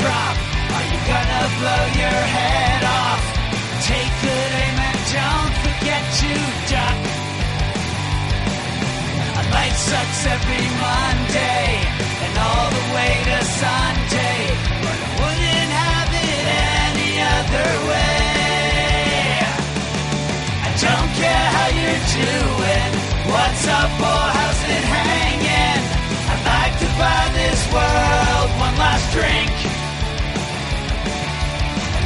drop. Are you gonna blow your head off? Take good aim and don't forget to duck. Life sucks every Monday and all the way to Sunday, but I wouldn't have it any other way. I don't care how you're doing, what's up or how's it hanging. I'd like to buy this world one last drink.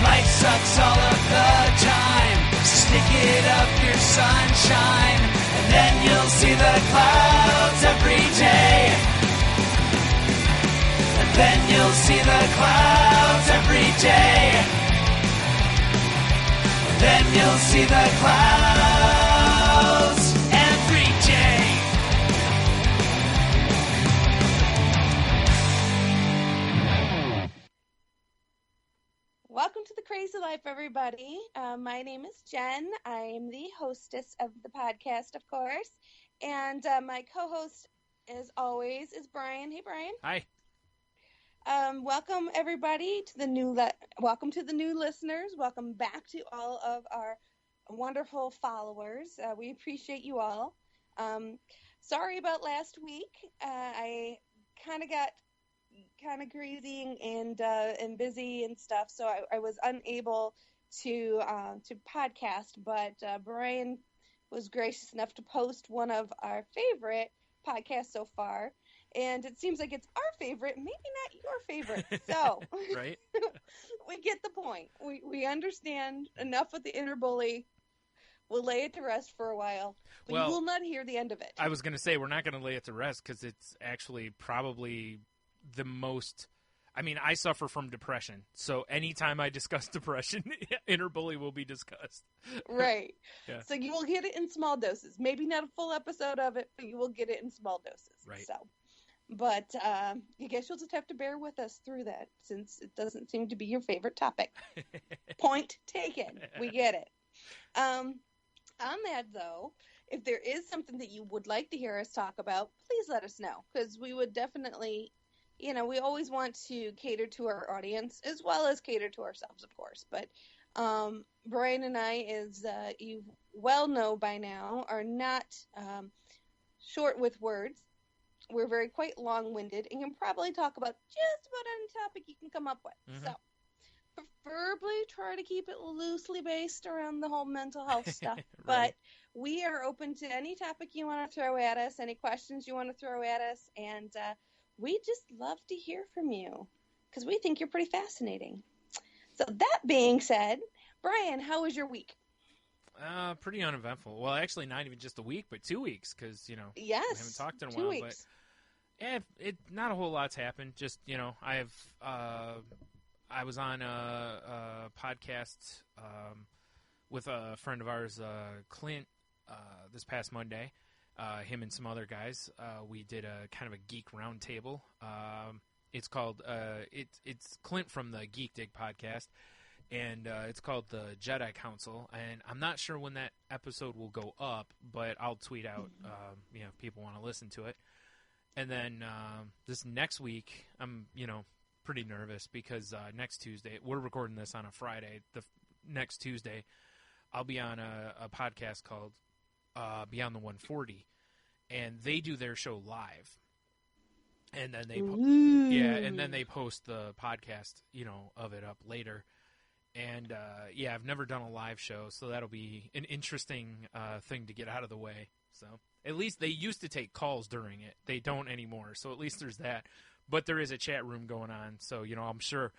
Life sucks all of the time, stick it up your sunshine, and then you'll see the clouds every day. And then you'll see the clouds every day. And then you'll see the clouds every day. Welcome to the Crazy Life, everybody. My name is Jen. I am the hostess of the podcast, of course. And my co-host, as always, is Brian. Hey, Brian. Hi. Welcome, everybody, to the new welcome to the new listeners. Welcome back to all of our wonderful followers. We appreciate you all. Sorry about last week. I kind of got crazy and busy and stuff, so I was unable to podcast, but Brian was gracious enough to post one of our favorite podcasts so far, and it seems like it's our favorite, maybe not your favorite, so right. We get the point. We understand enough with the inner bully. We'll lay it to rest for a while, but you will not hear the end of it. I was going to say, we're not going to lay it to rest because it's actually probably the most, I mean, I suffer from depression, so anytime I discuss depression, inner bully will be discussed. Right. Yeah. So you will get it in small doses. Maybe not a full episode of it, but you will get it in small doses. Right. So, but I guess you'll just have to bear with us through that since it doesn't seem to be your favorite topic. Point taken. We get it. On that, though, if there is something that you would like to hear us talk about, please let us know, because we would definitely... You know, we always want to cater to our audience as well as cater to ourselves, of course. But Brian and I, as you well know by now, are not short with words. We're quite long-winded and can probably talk about just about any topic you can come up with. Mm-hmm. So preferably try to keep it loosely based around the whole mental health stuff. Right. But we are open to any topic you want to throw at us, any questions you want to throw at us, and we just love to hear from you because we think you're pretty fascinating. So that being said, Brian, how was your week? Pretty uneventful. Well, actually, not even just a week, but 2 weeks because, you know, yes, we haven't talked in a 2 while. weeks. But not a whole lot's happened. Just, you know, I was on a podcast with a friend of ours, Clint, this past Monday. Him and some other guys, we did a kind of a geek roundtable. It's called it's Clint from the Geek Dig podcast, and it's called the Jedi Council. And I'm not sure when that episode will go up, but I'll tweet out, if people want to listen to it. And then this next week, I'm pretty nervous because next Tuesday, we're recording this on a Friday. Next Tuesday, I'll be on a podcast called Beyond the 140, and they do their show live, and then they post the podcast of it up later. And I've never done a live show, so that'll be an interesting thing to get out of the way. So at least they used to take calls during it. They don't anymore, so at least there's that. But there is a chat room going on, so I'm sure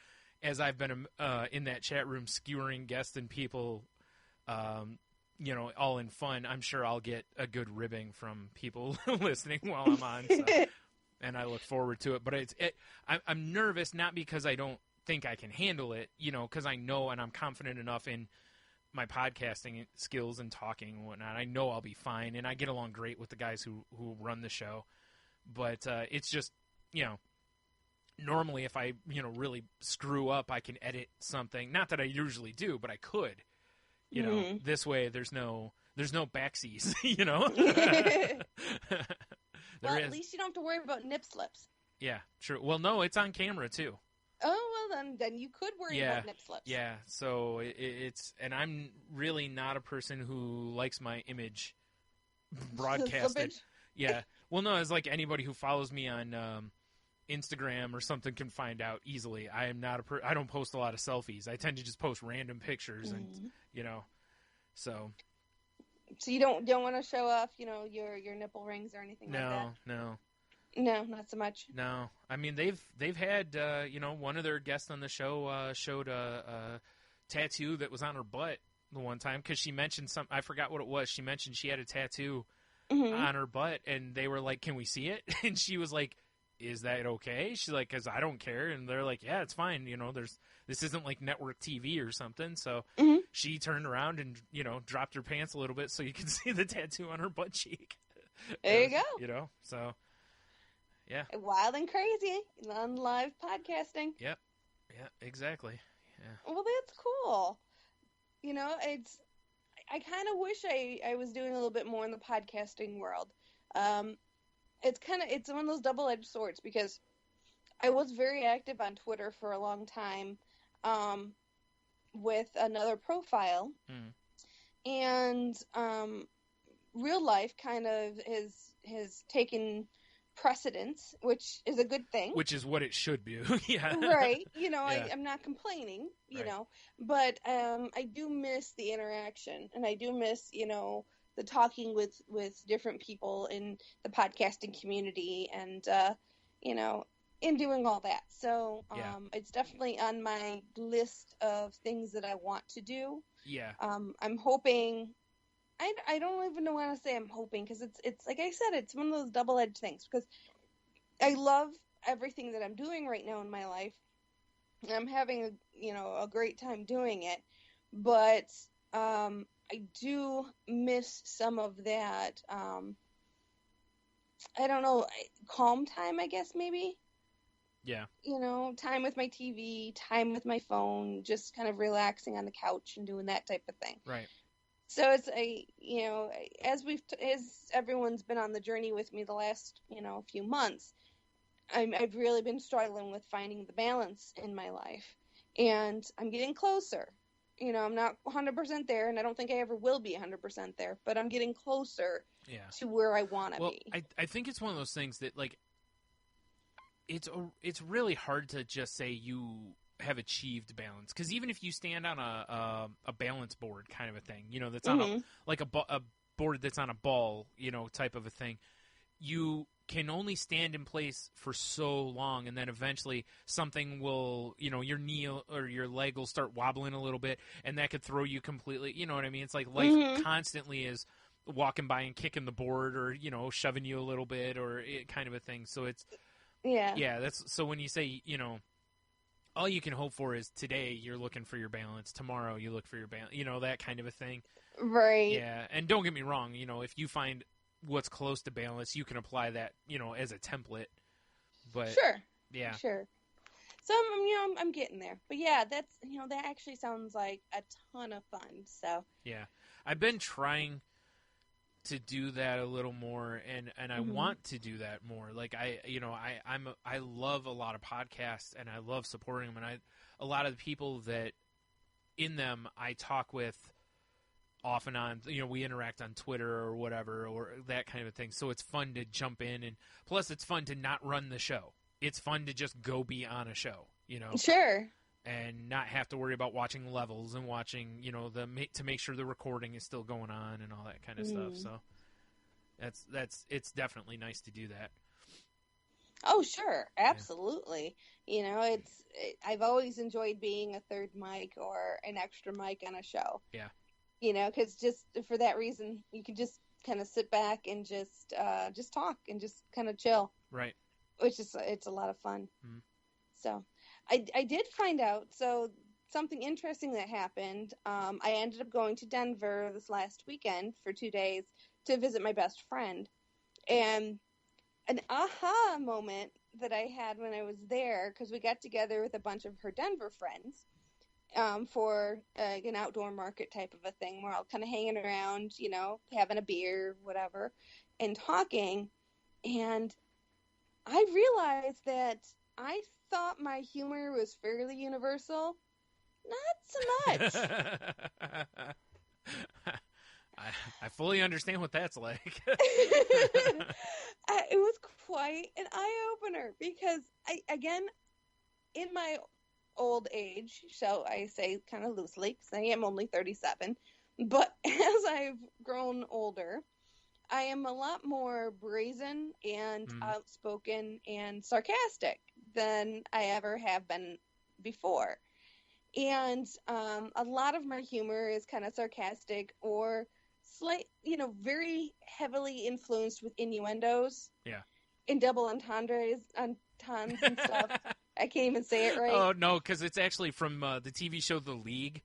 as I've been in that chat room skewering guests and people all in fun, I'm sure I'll get a good ribbing from people listening while I'm on. So. And I look forward to it. But I'm nervous, not because I don't think I can handle it, because I know and I'm confident enough in my podcasting skills and talking and whatnot. I know I'll be fine, and I get along great with the guys who run the show. But it's just, normally if I, really screw up, I can edit something. Not that I usually do, but I could. This way there's no backsies, Well, at least you don't have to worry about nip slips. Yeah, true. Well, no, it's on camera too. Oh, well, then you could worry about nip slips. Yeah, so it's, and I'm really not a person who likes my image broadcasted. Yeah. Well, no, it's like anybody who follows me on Instagram or something can find out easily. I am not I don't post a lot of selfies. I tend to just post random pictures and, so. So you don't want to show off, your nipple rings or anything like that? No, not so much. No, I mean they've had one of their guests on the show showed a tattoo that was on her butt the one time because she mentioned I forgot what it was. She mentioned she had a tattoo on her butt, and they were like, "Can we see it?" And she was like, "Is that okay?" She's like, "'Cause I don't care," and they're like, "Yeah, it's fine. This isn't like network TV or something." So she turned around and dropped her pants a little bit so you can see the tattoo on her butt cheek. There you go. So. Yeah. Wild and crazy on live podcasting. Yep. Yeah, exactly. Yeah. Well, that's cool. I kind of wish I was doing a little bit more in the podcasting world. It's one of those double-edged swords because I was very active on Twitter for a long time with another profile. And real life kind of has taken precedence, which is a good thing. Which is what it should be. Yeah. Right. Yeah. I'm not complaining, Right. But I do miss the interaction, and I do miss, the talking with different people in the podcasting community and, in doing all that. So it's definitely on my list of things that I want to do. Yeah. I'm hoping... I don't even want to say I'm hoping because it's like I said, it's one of those double-edged things because I love everything that I'm doing right now in my life. And I'm having a great time doing it, but I do miss some of that. I don't know, calm time, I guess maybe. Yeah. Time with my TV, time with my phone, just kind of relaxing on the couch and doing that type of thing. Right. So it's as everyone's been on the journey with me the last, few months, I've really been struggling with finding the balance in my life, and I'm getting closer. I'm not 100% there, and I don't think I ever will be 100% there, but I'm getting closer to where I want to be. I think it's one of those things that it's really hard to just say you have achieved balance, because even if you stand on a balance board kind of a thing, that's on a board that's on a ball, type of a thing, you can only stand in place for so long, and then eventually something will, your knee or your leg will start wobbling a little bit, and that could throw you completely. You know what I mean? It's like life constantly is walking by and kicking the board, or shoving you a little bit, or kind of a thing. So it's that's so when you say all you can hope for is today you're looking for your balance, tomorrow you look for your balance, that kind of a thing. Right. Yeah, and don't get me wrong, if you find what's close to balance, you can apply that, as a template. But sure. Yeah. Sure. So I'm getting there. But yeah, that's that actually sounds like a ton of fun. So yeah, I've been trying to do that a little more, and I want to do that more. Like I love a lot of podcasts, and I love supporting them, and a lot of the people that in them I talk with off and on, we interact on Twitter or whatever, or that kind of a thing. So it's fun to jump in, and plus it's fun to not run the show. It's fun to just go be on a show, Sure. And not have to worry about watching levels and watching, to make sure the recording is still going on and all that kind of stuff. So it's definitely nice to do that. Oh, sure. Absolutely. Yeah. I've always enjoyed being a third mic or an extra mic on a show. Yeah. Because just for that reason, you can just kind of sit back and just talk and just kind of chill. Right. Which is, it's a lot of fun. So I did find out, something interesting that happened. I ended up going to Denver this last weekend for 2 days to visit my best friend. And an aha moment that I had when I was there, because we got together with a bunch of her Denver friends for an outdoor market type of a thing. We're all kind of hanging around, having a beer, whatever, and talking. And I realized that I thought my humor was fairly universal. Not so much. I fully understand what that's like. It was quite an eye-opener because, again, in my old age, shall I say kind of loosely, because I am only 37, but as I've grown older, I am a lot more brazen and outspoken and sarcastic than I ever have been before. And a lot of my humor is kind of sarcastic or very heavily influenced with innuendos. Yeah. And double entendres and stuff. I can't even say it right. Oh, no, because it's actually from the TV show The League.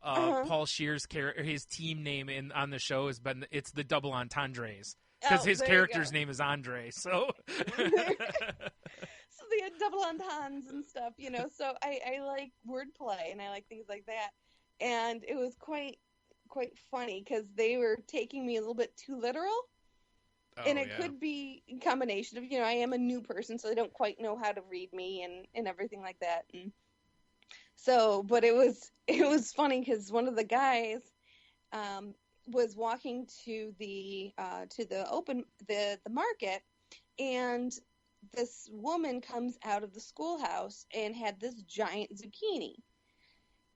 Paul Scheer's his team name on the show it's the double entendres. Because his character's name is Andre, so... So they had double entendres and stuff, so I like wordplay and I like things like that. And it was quite funny because they were taking me a little bit too literal. Oh, and it could be a combination of, I am a new person, so they don't quite know how to read me and everything like that. And so, but it was funny because one of the guys was walking to the market, and this woman comes out of the schoolhouse and had this giant zucchini,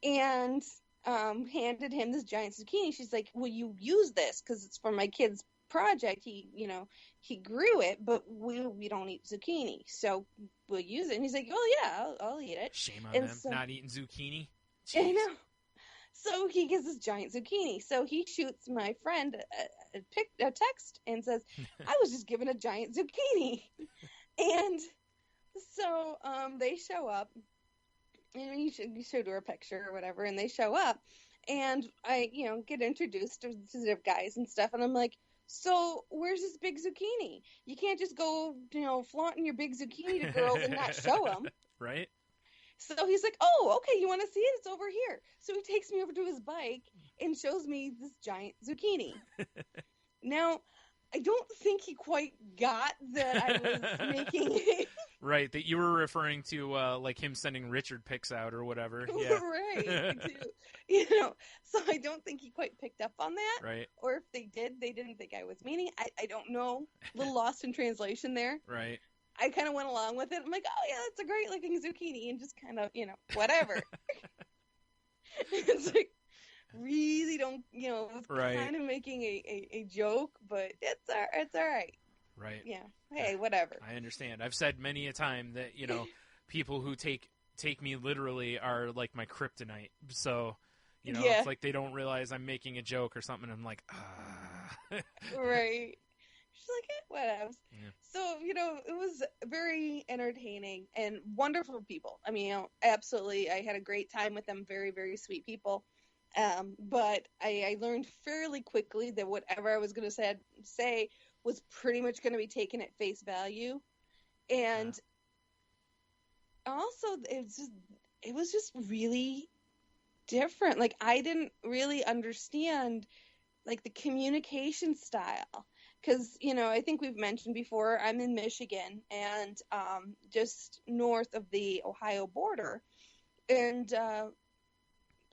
and handed him this giant zucchini. She's like, "Will you use this? Because it's for my kid's project. He grew it, but we don't eat zucchini, so we'll use it." And he's like, "Oh yeah, I'll eat it." Shame on them, not eating zucchini. Jeez. I know. So he gets this giant zucchini. So he shoots my friend a text and says, "I was just given a giant zucchini." And so they show up, and you showed her a picture or whatever, and they show up, and I get introduced to the guys and stuff, and I'm like, "So where's this big zucchini? You can't just go, flaunting your big zucchini to girls and not show them." Right? So he's like, "Oh, okay, you want to see it? It's over here." So he takes me over to his bike and shows me this giant zucchini. Now, I don't think he quite got that I was making it. Right, that you were referring to like him sending Richard pics out or whatever. Yeah. Right. So I don't think he quite picked up on that. Right. Or if they did, they didn't think I was meaning. I don't know. A little lost in translation there. Right. I kind of went along with it. I'm like, "Oh yeah, that's a great looking zucchini," and just kind of, whatever. It's like, really don't, right. kind of making a joke, but it's all right. Right. Yeah. Hey, whatever. I understand. I've said many a time that, people who take me literally are like my kryptonite. So, It's like they don't realize I'm making a joke or something. I'm like, Right. She's like, whatever. Yeah. So, it was very entertaining and wonderful people. I mean, absolutely. I had a great time with them. Very, very sweet people. But I learned fairly quickly that whatever I was going to say was pretty much going to be taken at face value. And also, it was just really different. Like, I didn't really understand, like, the communication style. Because, I think we've mentioned before, I'm in Michigan and just north of the Ohio border. And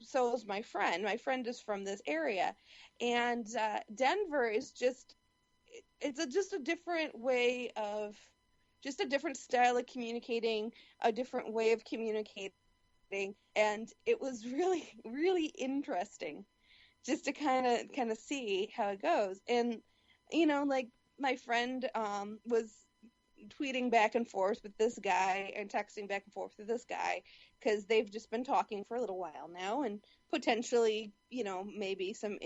so is my friend. My friend is from this area. And Denver is just a different way of, just a different style of communicating, a different way of communicating. And it was really, really interesting just to kind of see how it goes. And like my friend was tweeting back and forth with this guy and texting back and forth with this guy because they've just been talking for a little while now, and potentially, maybe some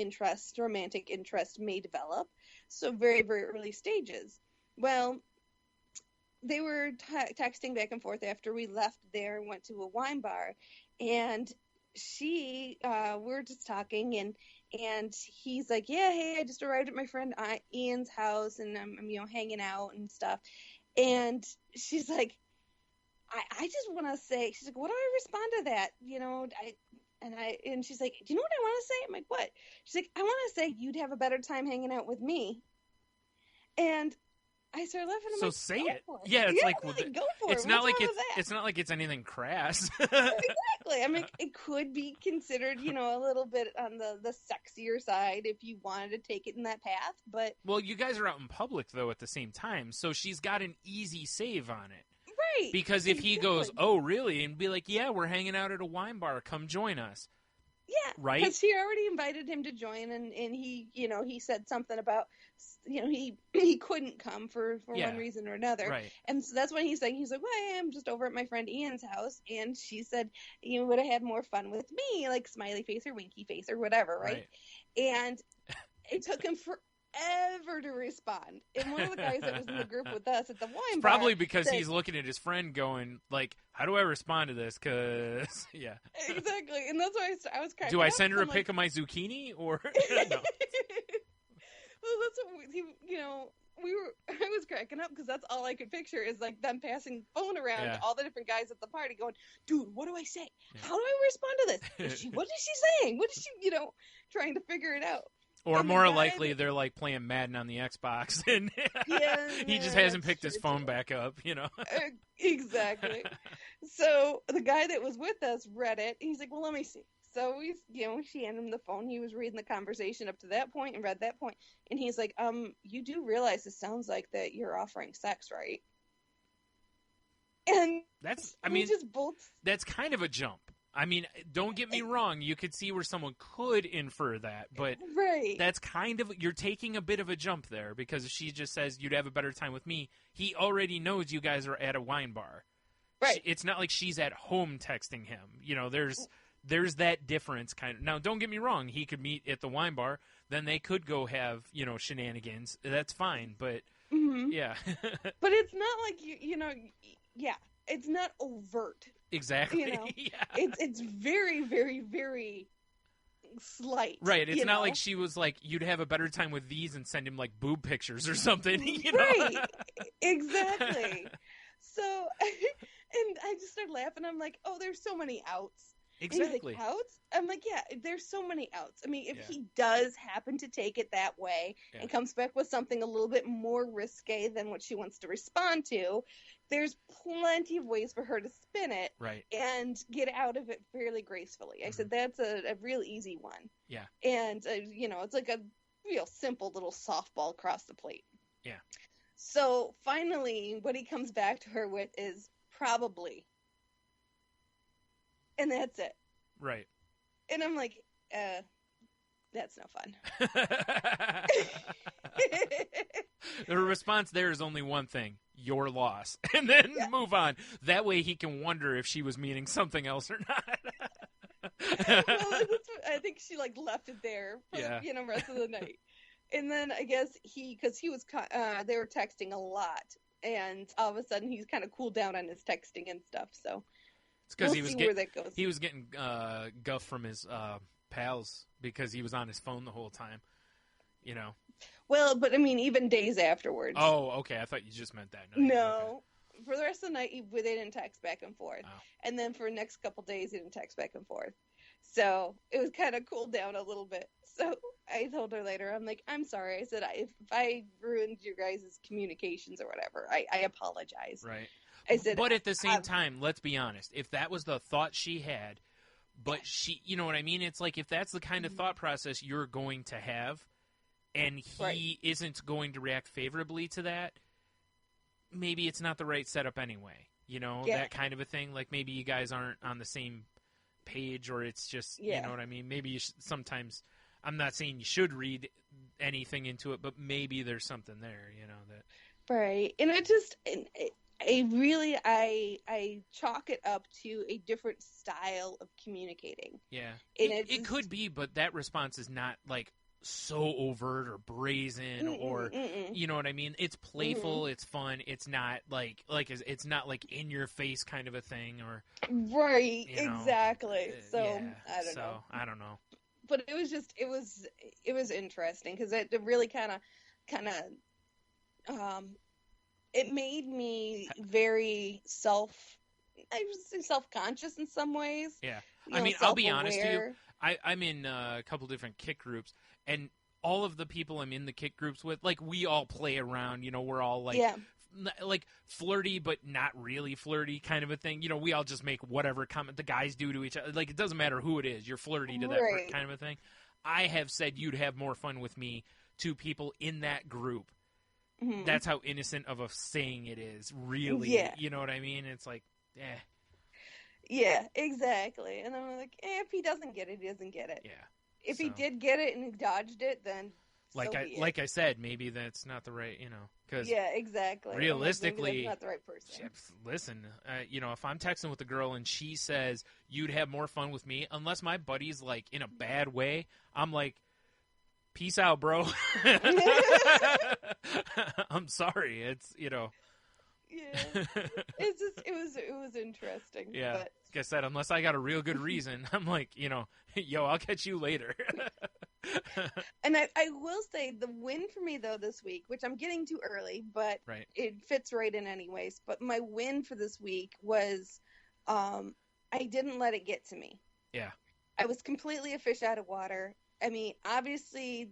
romantic interest may develop. So very, very early stages. Well, they were texting back and forth after we left there and went to a wine bar, and we're just talking, and he's like, "Yeah, hey, I just arrived at my friend Ian's house, and I'm hanging out and stuff." And she's like, I just want to say, she's like, "What do I respond to that?" And she's like, "Do you know what I want to say?" I'm like, "What?" She's like, "I want to say you'd have a better time hanging out with me." And I started laughing. I'm So like, say go it. for it. Yeah, it's like, I'm well, go for it's it. not What's like wrong with that? it's not like it's anything crass. Exactly. I mean, it could be considered, a little bit on the sexier side if you wanted to take it in that path, but Well, you guys are out in public though at the same time, so she's got an easy save on it. right. Because if he goes, exactly. "Oh, really?" and be like, "Yeah, we're hanging out at a wine bar. Come join us." Yeah, Right? because she already invited him to join, and he, he said something about, he couldn't come for Yeah. one reason or another, Right. and so that's when he's like, well, I'm just over at my friend Ian's house, and she said, you would have had more fun with me, like smiley face or winky face or whatever, right? And it took him forever to respond. And one of the guys that was in the group with us at the wine bar, Probably because said, he's looking at his friend going, like, how do I respond to this? Because, yeah. Exactly. And that's why I was cracking Do I up, send her a I'm pic of my zucchini? Or, no. Well, that's what I was cracking up because that's all I could picture is like them passing phone around Yeah. to all the different guys at the party going, dude, what do I say? Yeah. How do I respond to this? What is she saying? What is she, trying to figure it out? Or And the more guy likely, they're like playing Madden on the Xbox, and he just hasn't picked his phone back up, Exactly. So the guy that was with us read it. He's like, well, let me see. So she handed him the phone. He was reading the conversation up to that point and read that point. And he's like, you do realize it sounds like that you're offering sex, right? And just both. That's kind of a jump. I mean, don't get me wrong. You could see where someone could infer that, but right. That's kind of, you're taking a bit of a jump there, because if she just says you'd have a better time with me, he already knows you guys are at a wine bar. Right. It's not like she's at home texting him. There's that difference kind of. Now, don't get me wrong. He could meet at the wine bar. Then they could go have, shenanigans. That's fine, but mm-hmm. yeah. But it's not like, yeah, it's not overt. Exactly. Yeah. It's very, very, very slight. Right. It's not like she was like, you'd have a better time with these, and send him like boob pictures or something. Right. Exactly. So, and I just started laughing. I'm like, oh, there's so many outs. Exactly. And he's like, outs? I'm like, yeah, there's so many outs. I mean, if he does happen to take it that way and comes back with something a little bit more risque than what she wants to respond to, there's plenty of ways for her to spin it and get out of it fairly gracefully. I said, that's a real easy one. Yeah. And, it's like a real simple little softball across the plate. Yeah. So finally, what he comes back to her with is probably. And that's it. Right. And I'm like, that's no fun. The response there is only one thing: your loss. And then move on. That way he can wonder if she was meaning something else or not. I think she left it there for the rest of the night. And then I guess because he was they were texting a lot, and all of a sudden he's kind of cooled down on his texting and stuff. So it's because goes. He was getting guff from his pals because he was on his phone the whole time. Well, but I mean, even days afterwards. Oh, okay. I thought you just meant that night. No. Okay. For the rest of the night, they didn't text back and forth. Oh. And then for the next couple days, they didn't text back and forth. So it was kind of cooled down a little bit. So I told her later, I'm like, I'm sorry. I said, if I ruined your guys' communications or whatever, I apologize. Right. I said, but at the same time, let's be honest. If that was the thought she had, but she, you know what I mean? It's like, if that's the kind of thought process you're going to have, and he isn't going to react favorably to that, maybe it's not the right setup anyway. That kind of a thing. Like, maybe you guys aren't on the same page, or it's just, you know what I mean? Maybe you sometimes, I'm not saying you should read anything into it, but maybe there's something there, that. Right. And I chalk it up to a different style of communicating. Yeah. It could be, but that response is not like so overt or brazen or you know what I mean? It's playful, it's fun, it's not like it's not like in your face kind of a thing, or exactly. So I don't know. But it was just it was interesting because it really kind of it made me very self-conscious in some ways. Yeah. I mean, I'll be honest with you. I'm in a couple different kick groups, and all of the people I'm in the kick groups with, like, we all play around, you know, we're all like, like flirty, but not really flirty kind of a thing. You know, we all just make whatever comment the guys do to each other. Like, it doesn't matter who it is. You're flirty to that kind of a thing. I have said you'd have more fun with me to people in that group. Mm-hmm. That's how innocent of a saying it is, really. Yeah. You know what I mean? It's like, Yeah, exactly. And I'm like, if he doesn't get it, he doesn't get it. Yeah. If he did get it and he dodged it, then like I said, maybe that's not the right, you know, because exactly. Realistically, that's not the right person. Listen, you know, if I'm texting with a girl and she says you'd have more fun with me, unless my buddy's like in a bad way, I'm like, peace out, bro. I'm sorry. It's, you know. Yeah, it was interesting. Yeah, but... like I said, unless I got a real good reason, I'm like, you know, yo, I'll catch you later. And I will say the win for me though this week, which I'm getting too early, but it fits right in anyways. But my win for this week was, I didn't let it get to me. Yeah, I was completely a fish out of water. I mean, obviously,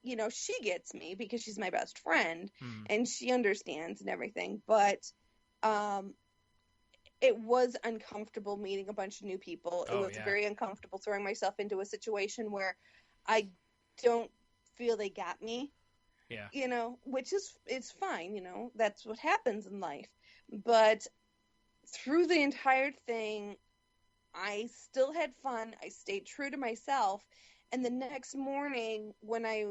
you know, she gets me because she's my best friend and she understands and everything. But it was uncomfortable meeting a bunch of new people. It was very uncomfortable throwing myself into a situation where I don't feel they got me. Yeah. You know, which is, it's fine. You know, that's what happens in life. But through the entire thing, I still had fun. I stayed true to myself. And the next morning, when I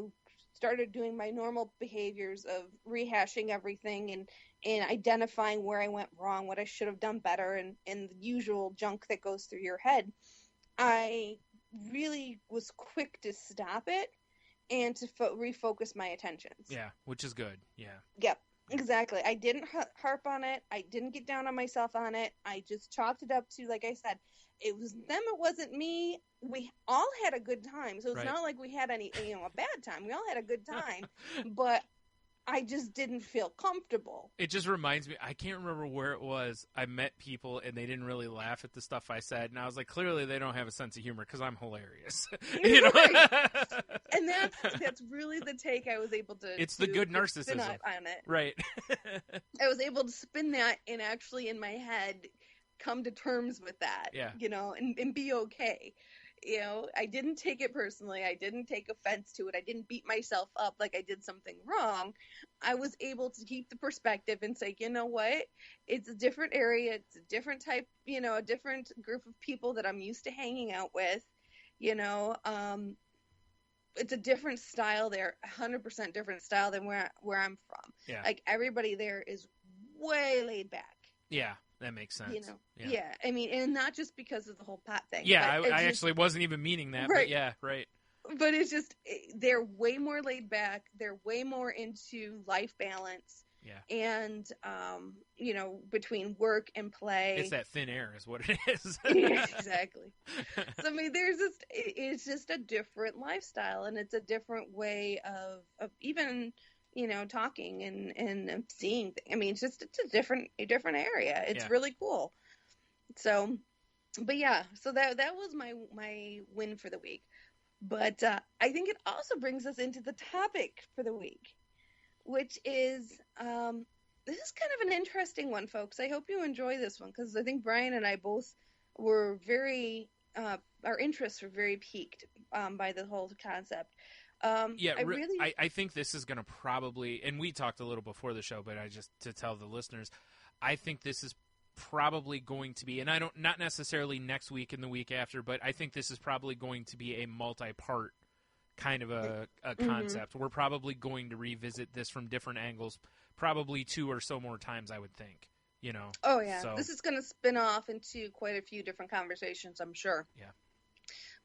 started doing my normal behaviors of rehashing everything and identifying where I went wrong, what I should have done better, and the usual junk that goes through your head, I really was quick to stop it and to refocus my attentions. Yeah, which is good. Yeah. Yep. Exactly. I didn't harp on it. I didn't get down on myself on it. I just chalked it up to, like I said, it was them, it wasn't me. We all had a good time. So it's not like we had any, you know, a bad time. We all had a good time. But I just didn't feel comfortable. It just reminds me, I can't remember where it was. I met people and they didn't really laugh at the stuff I said. And I was like, clearly they don't have a sense of humor because I'm hilarious. You know? And that's really the take I was able to. It's the good narcissism. On it. Right. I was able to spin that and actually in my head come to terms with that. Yeah. You know, and be okay. You know, I didn't take it personally. I didn't take offense to it. I didn't beat myself up like I did something wrong. I was able to keep the perspective and say, you know what? It's a different area. It's a different type, you know, a different group of people that I'm used to hanging out with. You know, it's a different style there, 100% different style than where I'm from. Yeah. Like everybody there is way laid back. Yeah. That makes sense. You know, yeah. I mean, and not just because of the whole pot thing. Yeah, I actually wasn't even meaning that, but yeah, right. But it's just, they're way more laid back. They're way more into life balance. Yeah. And, you know, between work and play. It's that thin air is what it is. Yeah, exactly. So, I mean, it's just a different lifestyle, and it's a different way of even, you know, talking and seeing things. I mean, it's a different area. It's really cool. So, but yeah, so that was my win for the week. But I think it also brings us into the topic for the week, which is this is kind of an interesting one, folks. I hope you enjoy this one because I think Brian and I both were our interests were very piqued by the whole concept. I think this is going to probably, and we talked a little before the show, but to tell the listeners, I think this is probably going to be, and not necessarily next week and the week after, but I think this is probably going to be a multi-part kind of a concept. We're probably going to revisit this from different angles, probably 2 or so more times, I would think. You know. Oh yeah, so, this is going to spin off into quite a few different conversations, I'm sure. Yeah.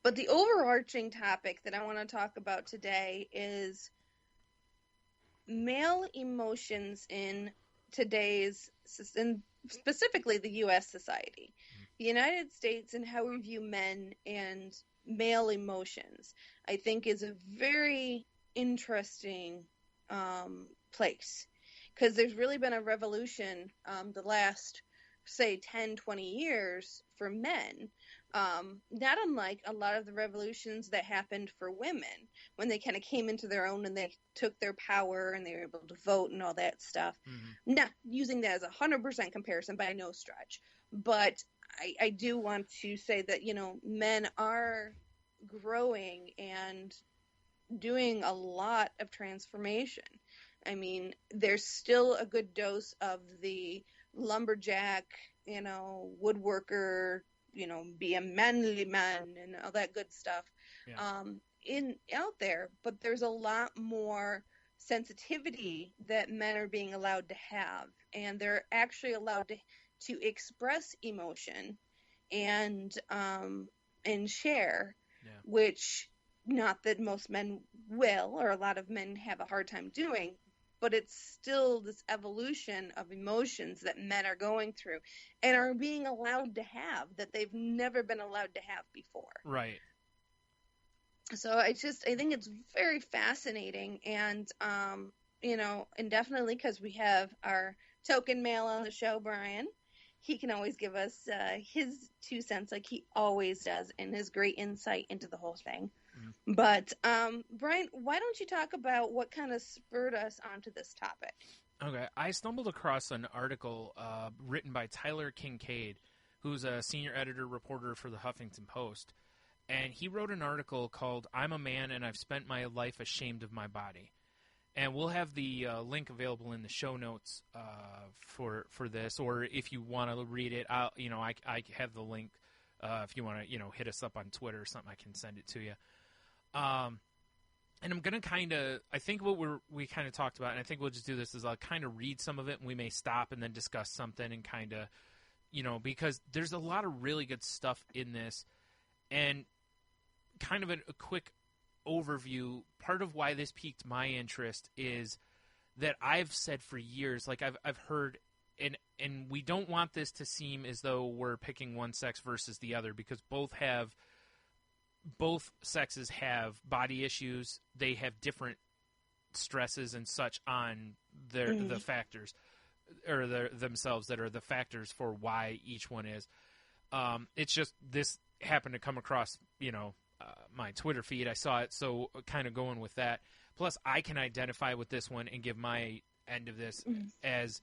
But the overarching topic that I want to talk about today is male emotions in today's, and specifically the U.S. society, the United States, and how we view men and male emotions, I think is a very interesting place. Because there's really been a revolution the last, say, 10, 20 years for men not unlike a lot of the revolutions that happened for women when they kind of came into their own and they took their power and they were able to vote and all that stuff. Mm-hmm. Not using that as 100% comparison by no stretch, but I do want to say that, men are growing and doing a lot of transformation. I mean, there's still a good dose of the lumberjack, woodworker, be a manly man and all that good stuff, out there. But there's a lot more sensitivity that men are being allowed to have, and they're actually allowed to express emotion and share, which, not that most men will, or a lot of men have a hard time doing, but it's still this evolution of emotions that men are going through and are being allowed to have that they've never been allowed to have before. Right. So I think it's very fascinating, and, and definitely because we have our token male on the show, Brian, he can always give us his 2 cents like he always does and his great insight into the whole thing. Mm-hmm. But, Brian, why don't you talk about what kind of spurred us onto this topic? Okay. I stumbled across an article written by Tyler Kincaid, who's a senior editor reporter for the Huffington Post. And he wrote an article called "I'm a Man and I've Spent My Life Ashamed of My Body." And we'll have the link available in the show notes for this, or if you want to read it, I have the link. If you want to, hit us up on Twitter or something, I can send it to you. And I'm gonna I think what we kind of talked about, and I think we'll just do this, is I'll kind of read some of it, and we may stop and then discuss something, and kind of, because there's a lot of really good stuff in this, and kind of a quick overview. Part of why this piqued my interest is that I've said for years, like I've heard, and we don't want this to seem as though we're picking one sex versus the other, because both sexes have body issues. They have different stresses and such on the factors, or themselves, that are the factors for why each one is. It's just this happened to come across, my Twitter feed. I saw it, so kind of going with that. Plus, I can identify with this one and give my end of this as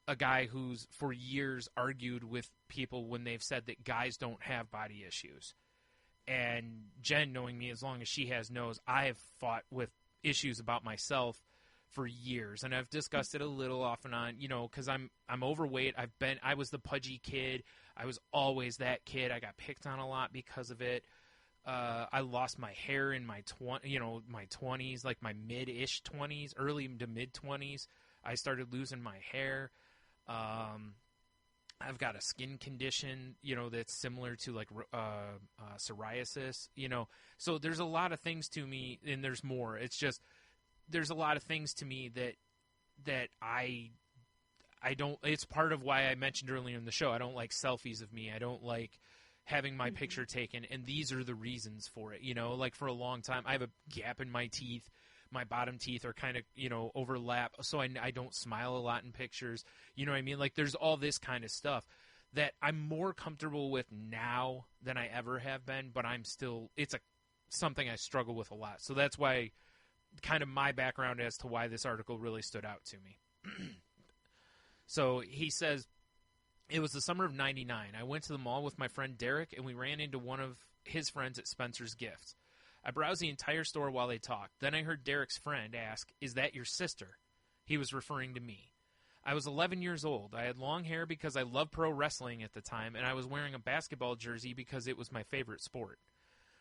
a guy who's for years argued with people when they've said that guys don't have body issues. And Jen, knowing me as long as she has, knows I have fought with issues about myself for years, and I've discussed it a little off and on, because I'm overweight. I was the pudgy kid. I was always that kid. I got picked on a lot because of it. I lost my hair in my 20s, like my mid-ish 20s, early to mid-20s. I started losing my hair. I've got a skin condition, that's similar to like psoriasis, So there's a lot of things to me, and there's more. It's just there's a lot of things to me that I don't. It's part of why I mentioned earlier in the show, I don't like selfies of me. I don't like having my picture taken, and these are the reasons for it. Like for a long time, I have a gap in my teeth. My bottom teeth are kind of, overlap, so I don't smile a lot in pictures. You know what I mean? Like there's all this kind of stuff that I'm more comfortable with now than I ever have been, but it's something I struggle with a lot. So that's why kind of my background as to why this article really stood out to me. So he says, it was the summer of '99. I went to the mall with my friend Derek, and we ran into one of his friends at Spencer's Gifts. I browsed the entire store while they talked. Then I heard Derek's friend ask, "Is that your sister?" He was referring to me. I was 11 years old. I had long hair because I loved pro wrestling at the time, and I was wearing a basketball jersey because it was my favorite sport.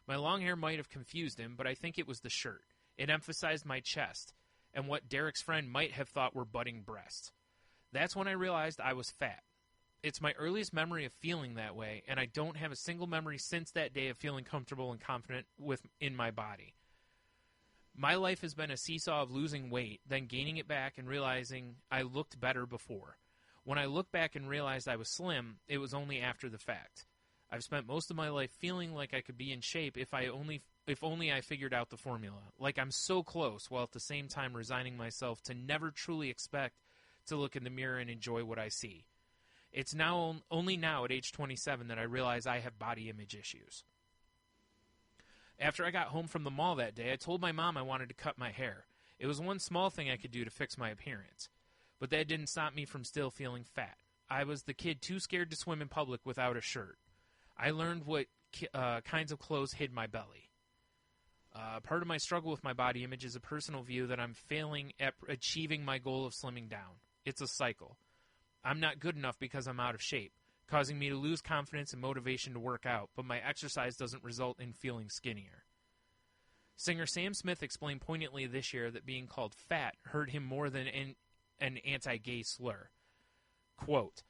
My long hair might have confused him, but I think it was the shirt. It emphasized my chest, and what Derek's friend might have thought were budding breasts. That's when I realized I was fat. It's my earliest memory of feeling that way, and I don't have a single memory since that day of feeling comfortable and confident in my body. My life has been a seesaw of losing weight, then gaining it back and realizing I looked better before. When I look back and realized I was slim, it was only after the fact. I've spent most of my life feeling like I could be in shape if only I figured out the formula. Like I'm so close, while at the same time resigning myself to never truly expect to look in the mirror and enjoy what I see. It's now only now at age 27 that I realize I have body image issues. After I got home from the mall that day, I told my mom I wanted to cut my hair. It was one small thing I could do to fix my appearance. But that didn't stop me from still feeling fat. I was the kid too scared to swim in public without a shirt. I learned what kinds of clothes hid my belly. Part of my struggle with my body image is a personal view that I'm failing at achieving my goal of slimming down. It's a cycle. I'm not good enough because I'm out of shape, causing me to lose confidence and motivation to work out, but my exercise doesn't result in feeling skinnier. Singer Sam Smith explained poignantly this year that being called fat hurt him more than an anti-gay slur. Quote,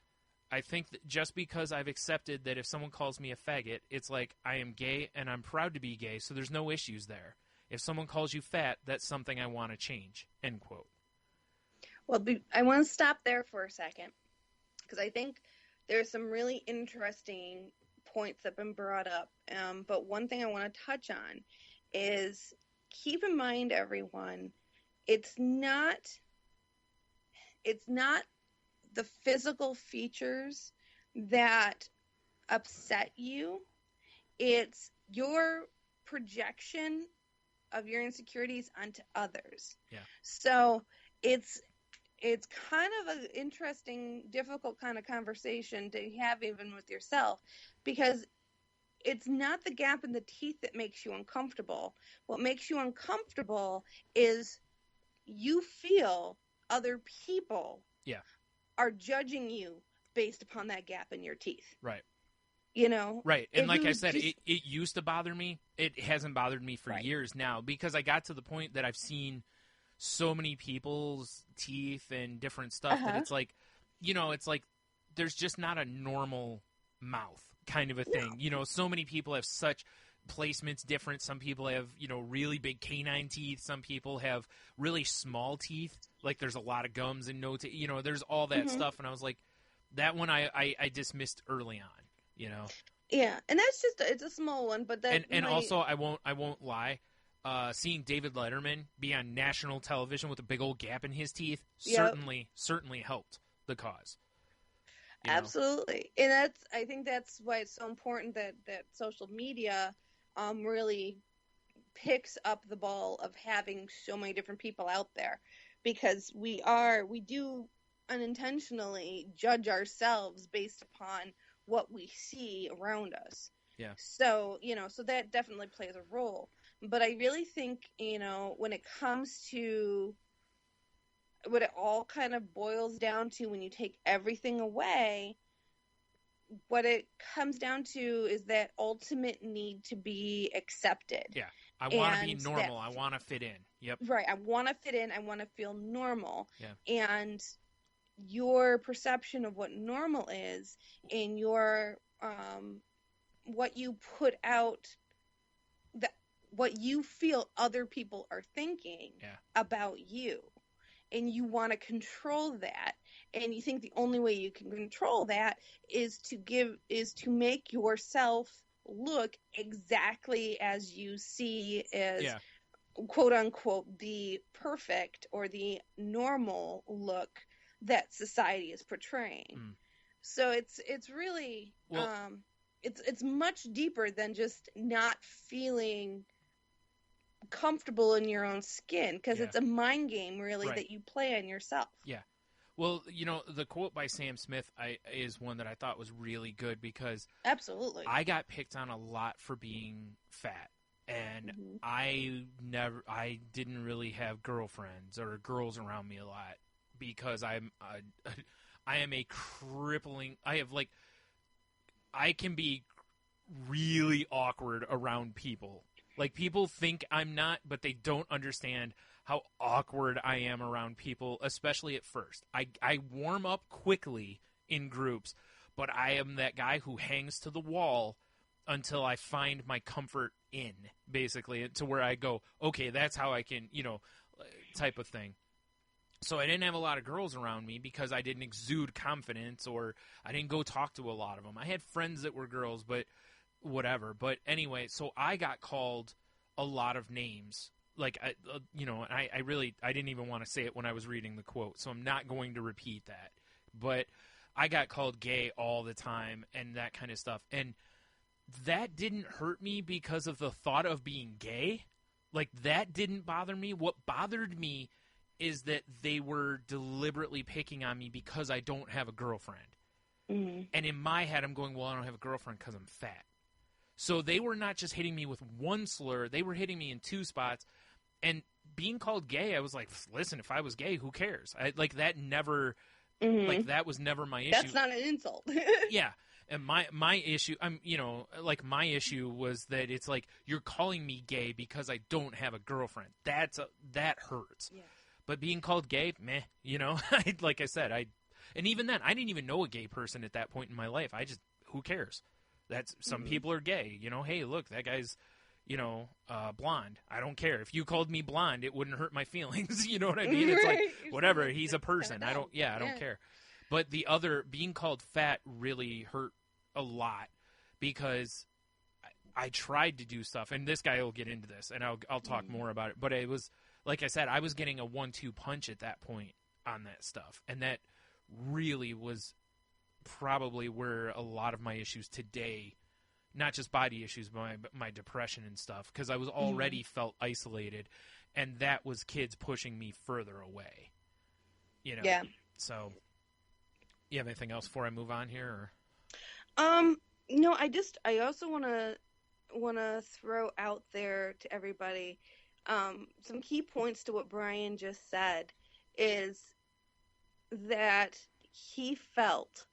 I think that just because I've accepted that if someone calls me a faggot, it's like I am gay and I'm proud to be gay, so there's no issues there. If someone calls you fat, that's something I want to change. End quote. Well, I want to stop there for a second, because I think there's some really interesting points that have been brought up. But one thing I want to touch on is, keep in mind, everyone, it's not the physical features that upset you. It's your projection of your insecurities onto others. Yeah. So it's kind of an interesting, difficult kind of conversation to have even with yourself, because it's not the gap in the teeth that makes you uncomfortable. What makes you uncomfortable is you feel other people are judging you based upon that gap in your teeth. Right. You know? Right. And like I said, it used to bother me. It hasn't bothered me for years now, because I got to the point that I've seen so many people's teeth and different stuff that it's like, it's like there's just not a normal mouth kind of a thing. No. So many people have such placements different. Some people have, really big canine teeth. Some people have really small teeth. Like there's a lot of gums and no teeth. There's all that stuff. And I was like, that one I dismissed early on, Yeah, and that's just it's a small one, but that also I won't lie. Seeing David Letterman be on national television with a big old gap in his teeth certainly helped the cause. Absolutely. And I think that's why it's so important that social media really picks up the ball of having so many different people out there, because we do unintentionally judge ourselves based upon what we see around us. Yeah. So, so that definitely plays a role. But I really think, when it comes to what it all kind of boils down to, when you take everything away, what it comes down to is that ultimate need to be accepted. Yeah. I want to be normal. I want to fit in. Yep. Right. I want to fit in. I want to feel normal. Yeah. And your perception of what normal is, and your what you put out, what you feel other people are thinking about you, and you want to control that, and you think the only way you can control that is to make yourself look exactly as you see as quote unquote the perfect or the normal look that society is portraying. So it's really it's much deeper than just not feeling comfortable in your own skin, because it's a mind game really that you play on yourself. Yeah. Well, the quote by Sam Smith is one that I thought was really good, because absolutely I got picked on a lot for being fat, and I didn't really have girlfriends or girls around me a lot, because I am a crippling. I can be really awkward around people. Like, people think I'm not, but they don't understand how awkward I am around people, especially at first. I warm up quickly in groups, but I am that guy who hangs to the wall until I find my comfort in, basically, to where I go, okay, that's how I can, type of thing. So I didn't have a lot of girls around me because I didn't exude confidence, or I didn't go talk to a lot of them. I had friends that were girls, but whatever. But anyway, so I got called a lot of names. Like, I didn't even want to say it when I was reading the quote, so I'm not going to repeat that. But I got called gay all the time and that kind of stuff. And that didn't hurt me because of the thought of being gay. Like, that didn't bother me. What bothered me is that they were deliberately picking on me because I don't have a girlfriend. Mm-hmm. And in my head, I'm going, well, I don't have a girlfriend because I'm fat. So they were not just hitting me with one slur. They were hitting me in two spots. And being called gay, I was like, listen, if I was gay, who cares? That never, that was never my issue. That's not an insult. Yeah. And my issue, my issue was that it's like, you're calling me gay because I don't have a girlfriend. That hurts. Yeah. But being called gay, meh, like I said, and even then, I didn't even know a gay person at that point in my life. Who cares? That's some people are gay. Hey, look, that guy's, blonde. I don't care. If you called me blonde, it wouldn't hurt my feelings. You know what I mean? It's like, whatever. He's a person. I don't care. But the other, being called fat really hurt a lot because I tried to do stuff, and this guy will get into this, and I'll talk more about it. But it was, like I said, I was getting a 1-2 punch at that point on that stuff, and that really was probably where a lot of my issues today, not just body issues, but my depression and stuff, because I was already felt isolated, and that was kids pushing me further away. Yeah. So, you have anything else before I move on here? Or? No, I also want to throw out there to everybody some key points to what Brian just said is that he felt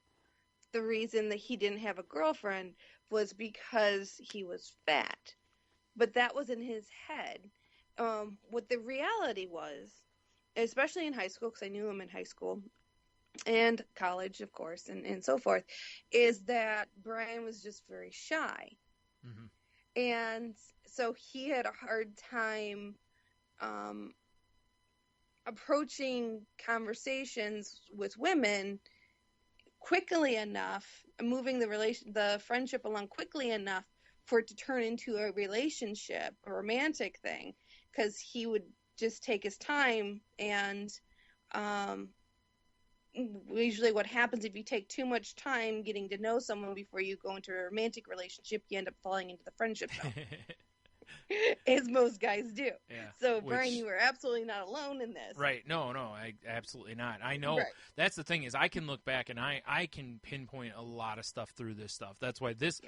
the reason that he didn't have a girlfriend was because he was fat. But that was in his head. What the reality was, especially in high school, because I knew him in high school and college, of course, and so forth, is that Brian was just very shy. Mm-hmm. And so he had a hard time approaching conversations with women quickly enough, moving the friendship along quickly enough for it to turn into a relationship, a romantic thing, because he would just take his time. And usually what happens if you take too much time getting to know someone before you go into a romantic relationship, you end up falling into the friendship zone. As most guys do. Yeah, so, Brian, you were absolutely not alone in this. Right. No, absolutely not. I know. Right. That's the thing is I can look back and I can pinpoint a lot of stuff through this stuff. That's why this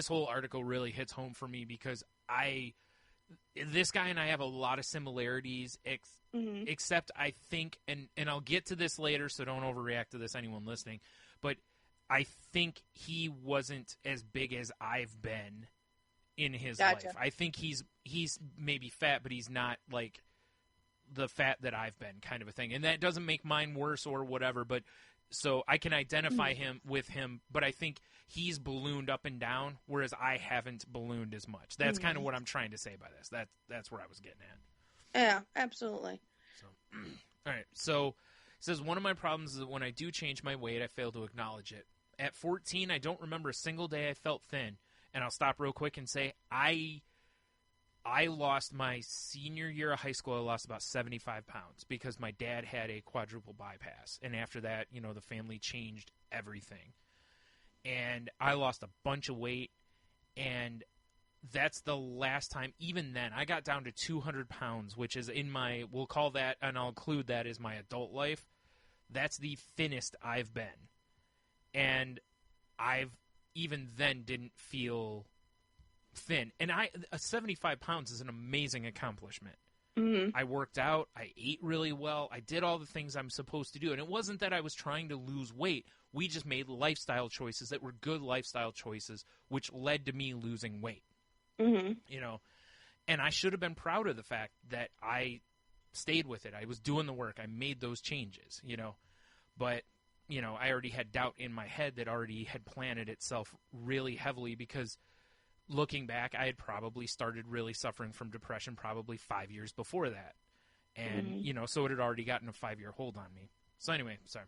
whole article really hits home for me because this guy and I have a lot of similarities, except I think, and I'll get to this later, so don't overreact to this, anyone listening, but I think he wasn't as big as I've been in his life. I think he's maybe fat, but he's not like the fat that I've been, kind of a thing. And that doesn't make mine worse or whatever, but so I can identify him with him, but I think he's ballooned up and down, whereas I haven't ballooned as much. That's kind of what I'm trying to say by this. That's where I was getting at. Yeah, absolutely. So, all right. So it says, one of my problems is that when I do change my weight, I fail to acknowledge it. At 14, I don't remember a single day I felt thin. And I'll stop real quick and say I lost my senior year of high school. I lost about 75 pounds because my dad had a quadruple bypass. And after that, the family changed everything. And I lost a bunch of weight. And that's the last time. Even then, I got down to 200 pounds, which is we'll call that, and I'll include that as my adult life. That's the thinnest I've been. And even then didn't feel thin. And 75 pounds is an amazing accomplishment. Mm-hmm. I worked out. I ate really well. I did all the things I'm supposed to do. And it wasn't that I was trying to lose weight. We just made lifestyle choices that were good lifestyle choices, which led to me losing weight. Mm-hmm. And I should have been proud of the fact that I stayed with it. I was doing the work. I made those changes, But I already had doubt in my head that already had planted itself really heavily because looking back, I had probably started really suffering from depression probably 5 years before that. And, so it had already gotten a 5-year hold on me. So anyway, sorry.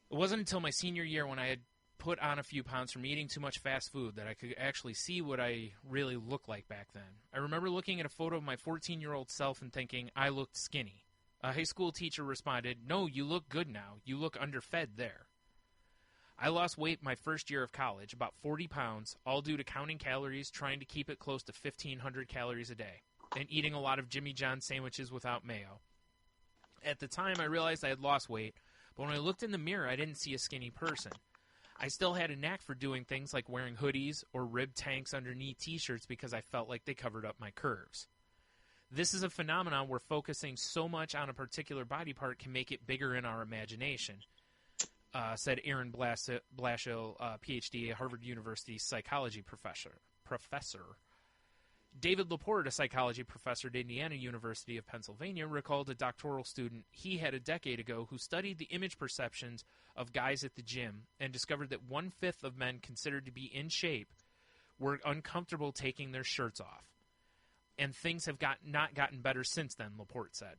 It wasn't until my senior year when I had put on a few pounds from eating too much fast food that I could actually see what I really looked like back then. I remember looking at a photo of my 14-year-old self and thinking I looked skinny. A high school teacher responded, "No, you look good now. You look underfed there." I lost weight my first year of college, about 40 pounds, all due to counting calories, trying to keep it close to 1,500 calories a day, and eating a lot of Jimmy John's sandwiches without mayo. At the time, I realized I had lost weight, but when I looked in the mirror, I didn't see a skinny person. I still had a knack for doing things like wearing hoodies or ribbed tanks underneath t-shirts because I felt like they covered up my curves. This is a phenomenon where focusing so much on a particular body part can make it bigger in our imagination, said Aaron Blashill, PhD, Harvard University psychology professor. David Laporte, a psychology professor at Indiana University of Pennsylvania, recalled a doctoral student he had a decade ago who studied the image perceptions of guys at the gym and discovered that 1/5 of men considered to be in shape were uncomfortable taking their shirts off. And things have not gotten better since then, Laporte said.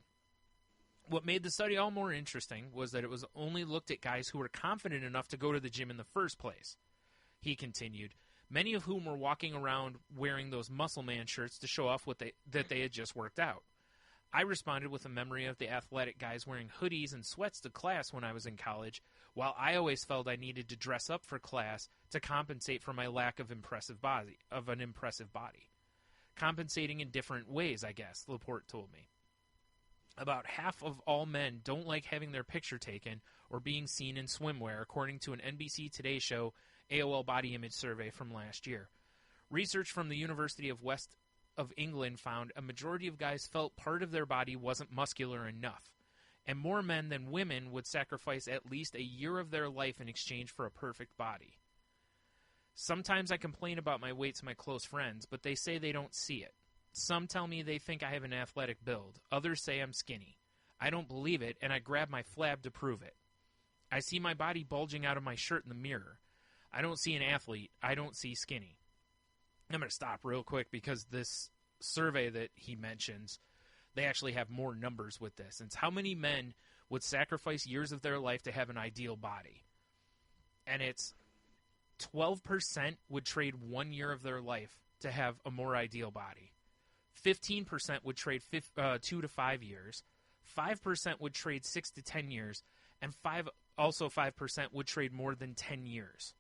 What made the study all more interesting was that it was only looked at guys who were confident enough to go to the gym in the first place. He continued, many of whom were walking around wearing those muscle man shirts to show off that they had just worked out. I responded with a memory of the athletic guys wearing hoodies and sweats to class when I was in college, while I always felt I needed to dress up for class to compensate for my lack of an impressive body. Compensating in different ways, I guess, Laporte told me. About half of all men don't like having their picture taken or being seen in swimwear, according to an NBC Today Show AOL body image survey from last year. Research from the University of West of England found a majority of guys felt part of their body wasn't muscular enough, and more men than women would sacrifice at least a year of their life in exchange for a perfect body. Sometimes I complain about my weight to my close friends, but they say they don't see it. Some tell me they think I have an athletic build. Others say I'm skinny. I don't believe it, and I grab my flab to prove it. I see my body bulging out of my shirt in the mirror. I don't see an athlete. I don't see skinny. I'm going to stop real quick because this survey that he mentions, they actually have more numbers with this. It's how many men would sacrifice years of their life to have an ideal body. And it's 12% would trade 1 year of their life to have a more ideal body. 15% would trade 2 to 5 years. 5% would trade 6 to 10 years. And 5% would trade more than 10 years.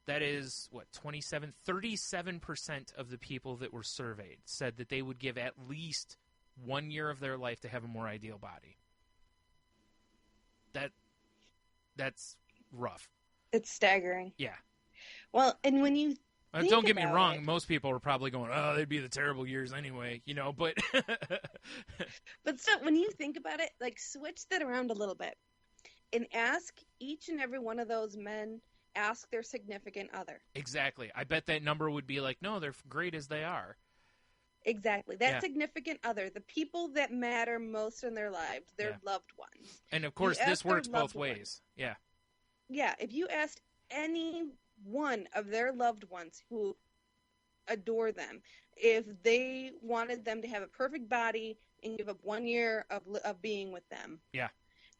That is, 37% of the people that were surveyed said that they would give at least 1 year of their life to have a more ideal body. That's rough. It's staggering. Yeah. Well, and when you don't get me wrong, most people are probably going, oh, they'd be the terrible years anyway, but... But so, when you think about it, switch that around a little bit and ask each and every one of those men, ask their significant other. Exactly. I bet that number would be no, they're great as they are. Exactly. That significant other, the people that matter most in their lives, their loved ones. And, of course, this works both ways. Yeah. Yeah. If you asked any one of their loved ones who adore them, if they wanted them to have a perfect body and give up 1 year of being with them,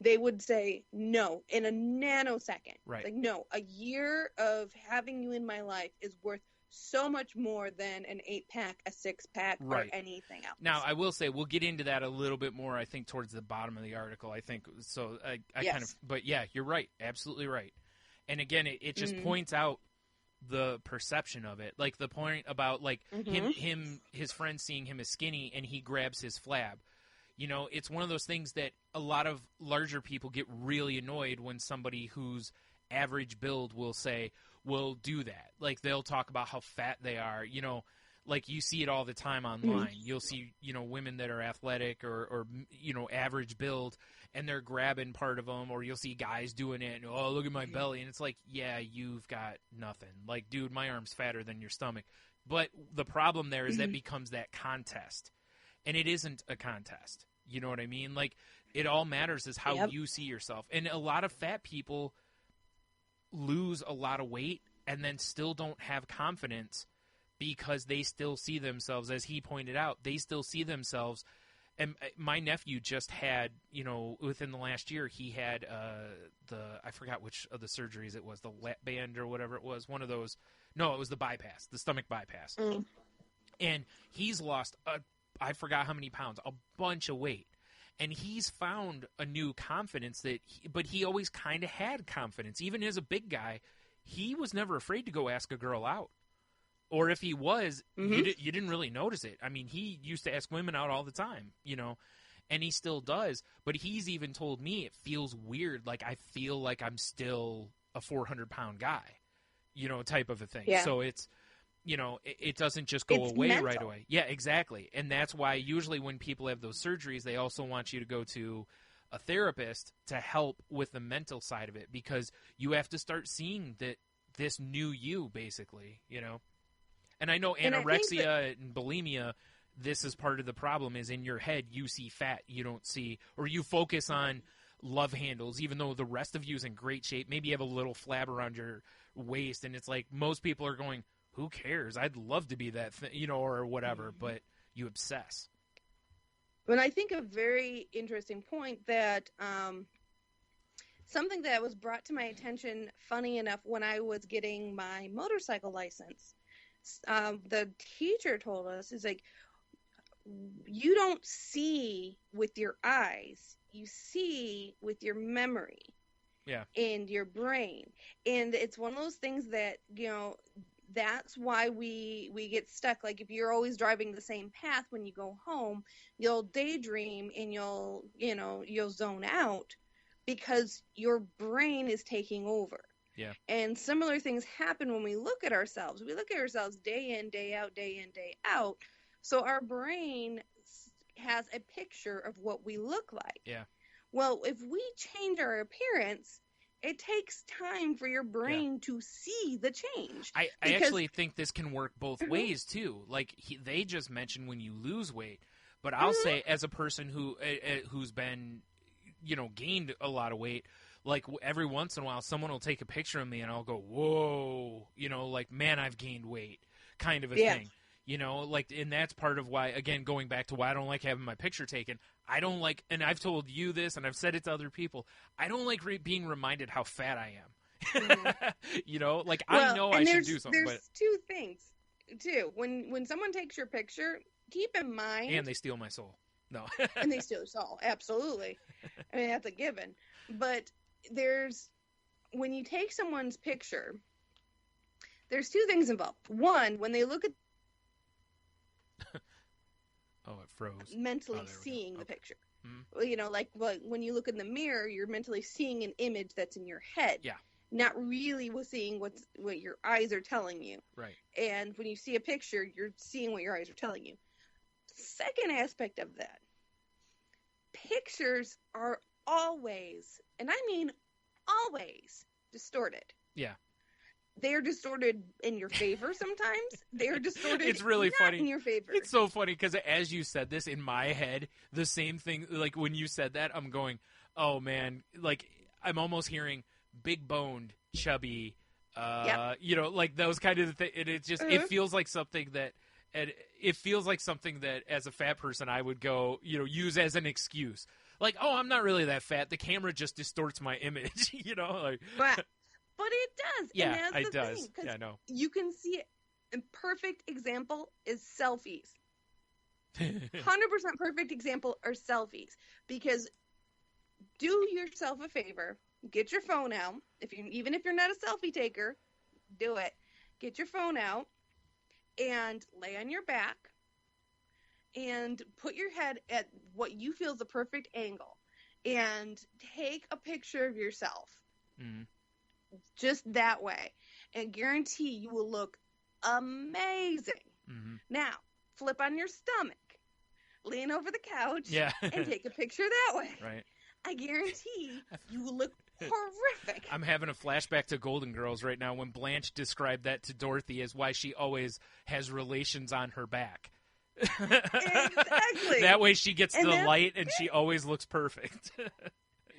they would say no in a nanosecond. Right. No, a year of having you in my life is worth so much more than an 8-pack, a 6-pack, or anything else. Now, I will say, we'll get into that a little bit more, I think, towards the bottom of the article. I think, so but yeah, you're right. Absolutely right. And again, it just points out the perception of it. The point about, his friend seeing him as skinny and he grabs his flab. It's one of those things that a lot of larger people get really annoyed when somebody whose average build will do that. They'll talk about how fat they are. You see it all the time online. You'll see, women that are athletic or average build, and they're grabbing part of them, or you'll see guys doing it, and, oh, look at my belly. And it's yeah, you've got nothing. Dude, my arm's fatter than your stomach. But the problem there is that becomes that contest. And it isn't a contest. You know what I mean? It all matters is how you see yourself. And a lot of fat people lose a lot of weight and then still don't have confidence because they still see themselves, as he pointed out, they still see themselves. And my nephew just had, within the last year, he had I forgot which of the surgeries it was, the lap band or whatever it was, one of those. No, it was the bypass, the stomach bypass. And he's lost I forgot how many pounds, a bunch of weight. And he's found a new confidence but he always kind of had confidence. Even as a big guy, he was never afraid to go ask a girl out. Or if he was, you didn't really notice it. I mean, he used to ask women out all the time, and he still does. But he's even told me it feels weird. Like, I feel like I'm still a 400-pound guy, type of a thing. Yeah. So it's, it doesn't just go away mental. right away. Yeah, exactly. And that's why usually when people have those surgeries, they also want you to go to a therapist to help with the mental side of it, because you have to start seeing that this new you, basically, And I know anorexia and bulimia, this is part of the problem, is in your head you see fat, you don't see, or you focus on love handles, even though the rest of you is in great shape. Maybe you have a little flab around your waist, and it's like most people are going, who cares? I'd love to be that thing, or whatever, but you obsess. When I think a very interesting point that something that was brought to my attention, funny enough, when I was getting my motorcycle license, the teacher told us, is like, you don't see with your eyes, you see with your memory. Yeah. And your brain. And it's one of those things that, that's why we get stuck. Like, if you're always driving the same path, when you go home, you'll daydream and you'll zone out because your brain is taking over. Yeah. And similar things happen when we look at ourselves. We look at ourselves day in, day out, day in, day out. So our brain has a picture of what we look like. Yeah. Well, if we change our appearance, it takes time for your brain to see the change. I actually think this can work both ways, too. Like, they just mentioned when you lose weight. But I'll say, as a person who's been, gained a lot of weight, like, every once in a while, someone will take a picture of me, and I'll go, whoa, like, man, I've gained weight, kind of a thing. And that's part of why, again, going back to why I don't like having my picture taken. I don't like, and I've told you this, and I've said it to other people, I don't like being reminded how fat I am. Like, I know I should do something. There's two things, too. When someone takes your picture, keep in mind. And they steal my soul. No. And they steal your soul, absolutely. I mean, that's a given. But when you take someone's picture, there's two things involved. One, when they look at oh, it froze. Mentally seeing the picture. Mm-hmm. Like when you look in the mirror, you're mentally seeing an image that's in your head. Yeah. Not really seeing what your eyes are telling you. Right. And when you see a picture, you're seeing what your eyes are telling you. Second aspect of that, pictures are always, and I mean always, distorted. Yeah. They're distorted in your favor sometimes. They're distorted it's really not funny. in your favor. It's so funny because as you said this, in my head, the same thing, like when you said that, I'm going, oh man, like I'm almost hearing big boned, chubby, like those kind of things. And it just, it feels like something that, as a fat person, I would go, use as an excuse. Like, oh, I'm not really that fat. The camera just distorts my image, But it does. Yeah, and that's it the does. Thing, yeah, I know. You can see it. A perfect example is selfies. 100% perfect example are selfies. Because do yourself a favor. Get your phone out. Even if you're not a selfie taker, do it. Get your phone out and lay on your back and put your head at what you feel is the perfect angle and take a picture of yourself. Mm-hmm. Just that way, and guarantee you will look amazing. Mm-hmm. Now, flip on your stomach, lean over the couch, and take a picture that way. Right. I guarantee you will look horrific. I'm having a flashback to Golden Girls right now when Blanche described that to Dorothy as why she always has relations on her back. Exactly. That way she gets the light and she always looks perfect.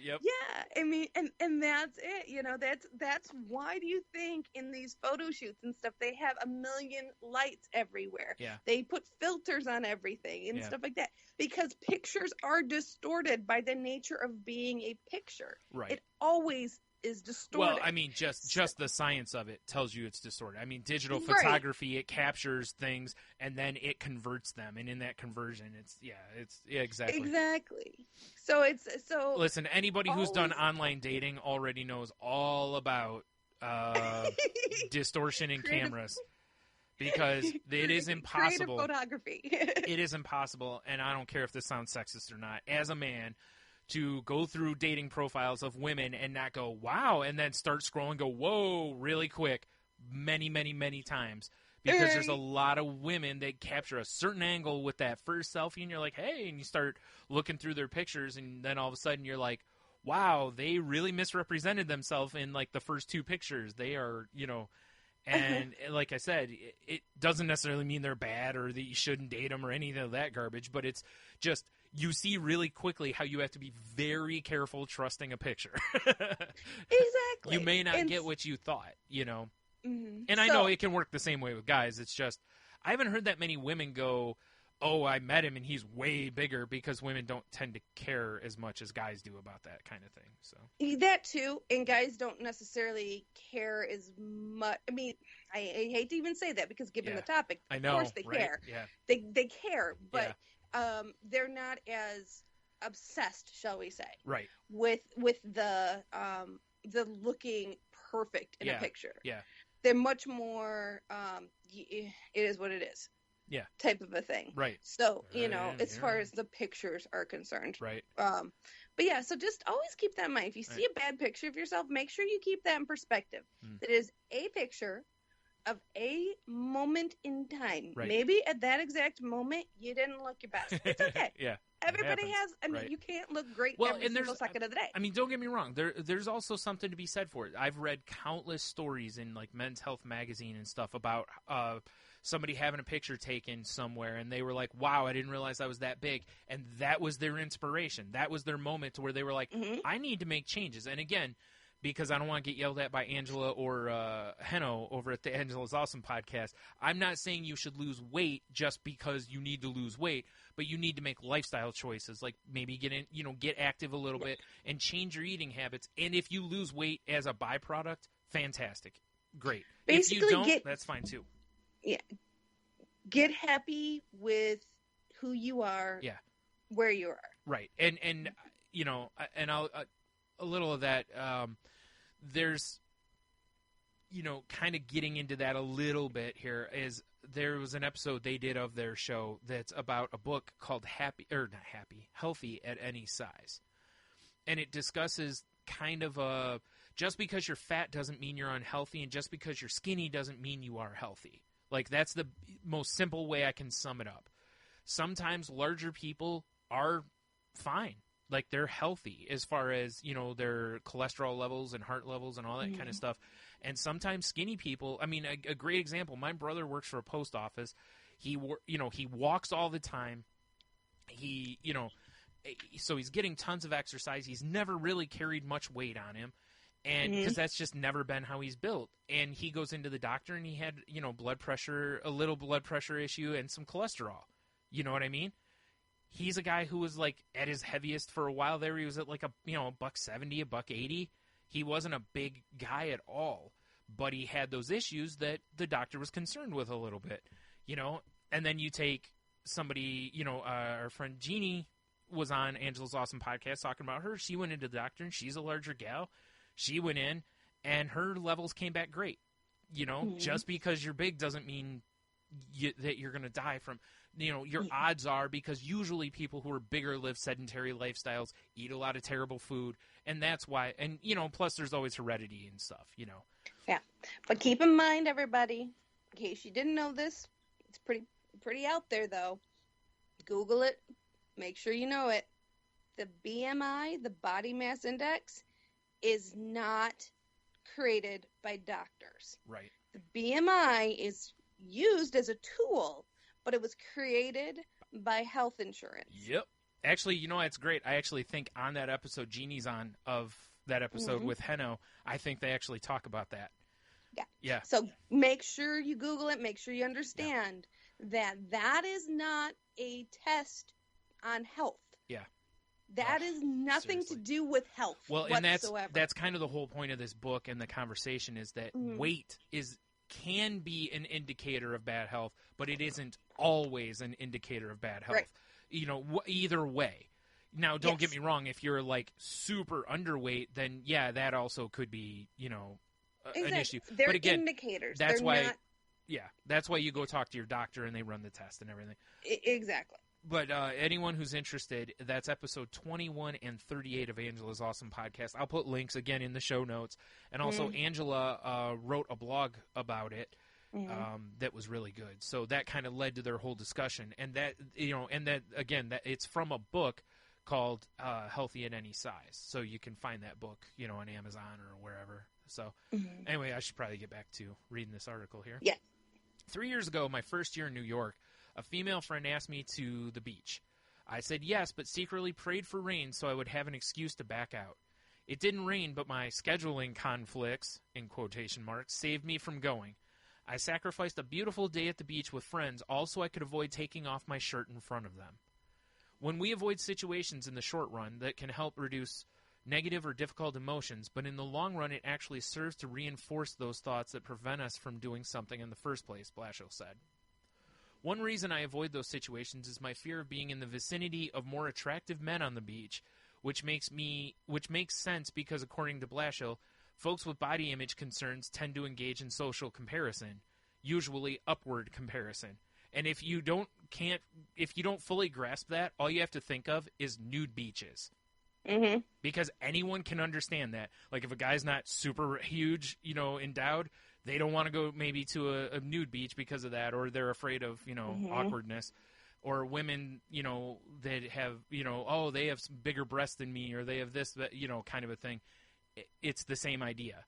Yep. Yeah, I mean, and that's it. That's why do you think in these photo shoots and stuff they have a million lights everywhere? Yeah. They put filters on everything and stuff like that because pictures are distorted by the nature of being a picture. Right. It always distorted. Well, I mean, just the science of it tells you it's distorted. I mean, digital Right. photography, it captures things and then it converts them, and in that conversion, it's exactly. Exactly. So Listen, anybody who's done always- online dating already knows all about distortion in Creative- cameras, because it is impossible. Creative photography. It is impossible, and I don't care if this sounds sexist or not, as a man, to go through dating profiles of women and not go, wow, and then start scrolling, go, whoa, really quick, many, many, many times. Because there's a lot of women that capture a certain angle with that first selfie, and you're like, hey, and you start looking through their pictures, and then all of a sudden you're like, wow, they really misrepresented themselves in, like, the first two pictures. They are, and like I said, it doesn't necessarily mean they're bad or that you shouldn't date them or any of that garbage, but it's just you see really quickly how you have to be very careful trusting a picture. Exactly. You may not get what you thought, Mm-hmm. And I know it can work the same way with guys. It's just I haven't heard that many women go, oh, I met him and he's way bigger, because women don't tend to care as much as guys do about that kind of thing. So that too, and guys don't necessarily care as much. I mean, I hate to even say that, because given the topic, I know, of course they right? care. Yeah. They care, but they're not as obsessed, shall we say, Right. with the looking perfect in a picture. Yeah. They're much more it is what it is. Yeah. Type of a thing. Right. So, as far as the pictures are concerned. Right. But yeah, so just always keep that in mind. If you see a bad picture of yourself, make sure you keep that in perspective. It is a picture of a moment in time. Right. Maybe at that exact moment, you didn't look your best. It's okay. Yeah. Everybody has, Right. you can't look great Well, every and single second of the day. I mean, don't get me wrong. There's also something to be said for it. I've read countless stories in, like, Men's Health magazine and stuff about somebody having a picture taken somewhere, and they were like, wow, I didn't realize I was that big. And that was their inspiration. That was their moment to where they were like, I need to make changes. And again, because I don't want to get yelled at by Angela or Heno over at the Angela's Awesome podcast, I'm not saying you should lose weight just because you need to lose weight, but you need to make lifestyle choices, like maybe get active a little bit and change your eating habits. And if you lose weight as a byproduct, fantastic, great. Basically, if you don't, that's fine too. Yeah, get happy with who you are. Yeah, where you are. Right, and I'll a little of that. There's, kind of getting into that a little bit here, is there was an episode they did of their show that's about a book called Healthy at Any Size. And it discusses kind of just because you're fat doesn't mean you're unhealthy, and just because you're skinny doesn't mean you are healthy. Like, that's the most simple way I can sum it up. Sometimes larger people are fine. Like, they're healthy as far as, their cholesterol levels and heart levels and all that kind of stuff. And sometimes skinny people, I mean, a great example, my brother works for a post office. He walks all the time. So he's getting tons of exercise. He's never really carried much weight on him. And because that's just never been how he's built. And he goes into the doctor and he had, a little blood pressure issue and some cholesterol. You know what I mean? He's a guy who was, like, at his heaviest for a while there. He was at, like, $170, $180. He wasn't a big guy at all, but he had those issues that the doctor was concerned with a little bit, And then you take somebody, our friend Jeannie was on Angela's Awesome podcast talking about her. She went into the doctor, and she's a larger gal. She went in, and her levels came back great. Just because you're big doesn't mean that you're going to die from... your odds are, because usually people who are bigger live sedentary lifestyles, eat a lot of terrible food, and that's why, and, plus there's always heredity and stuff, Yeah. But keep in mind, everybody, in case you didn't know this, it's pretty out there, though. Google it. Make sure you know it. The BMI, the body mass index, is not created by doctors. Right. The BMI is used as a tool, but it was created by health insurance. Yep. Actually, it's great. I actually think on that episode Jeannie's on of that episode with Heno, I think they actually talk about that. Yeah. Yeah. So make sure you Google it. Make sure you understand that is not a test on health. Yeah. That is nothing seriously. to do with health whatsoever. And that's kind of the whole point of this book and the conversation is that weight can be an indicator of bad health, but it isn't always an indicator of bad health. Right. Either way. Now, don't get me wrong. If you're like super underweight, then yeah, that also could be, an issue. They're but again, indicators. That's They're why. not... Yeah, that's why you go talk to your doctor and they run the test and everything. Exactly. But anyone who's interested, that's episode 21 and 38 of Angela's Awesome Podcast. I'll put links again in the show notes. And also, Angela wrote a blog about it that was really good. So that kind of led to their whole discussion. And that, again, that it's from a book called Healthy at Any Size. So you can find that book, on Amazon or wherever. So anyway, I should probably get back to reading this article here. Yeah. 3 years ago, my first year in New York, a female friend asked me to the beach. I said yes, but secretly prayed for rain so I would have an excuse to back out. It didn't rain, but my scheduling conflicts, in quotation marks, saved me from going. I sacrificed a beautiful day at the beach with friends, all so I could avoid taking off my shirt in front of them. When we avoid situations in the short run that can help reduce negative or difficult emotions, but in the long run it actually serves to reinforce those thoughts that prevent us from doing something in the first place, Blashill said. One reason I avoid those situations is my fear of being in the vicinity of more attractive men on the beach, which makes sense because, according to Blashill, folks with body image concerns tend to engage in social comparison, usually upward comparison. And if you don't fully grasp that, all you have to think of is nude beaches. Mm-hmm. Because anyone can understand that. Like if a guy's not super huge, endowed, they don't want to go maybe to a nude beach because of that, or they're afraid of, awkwardness. Or women, that have, they have some bigger breasts than me, or they have this, kind of a thing. It's the same idea.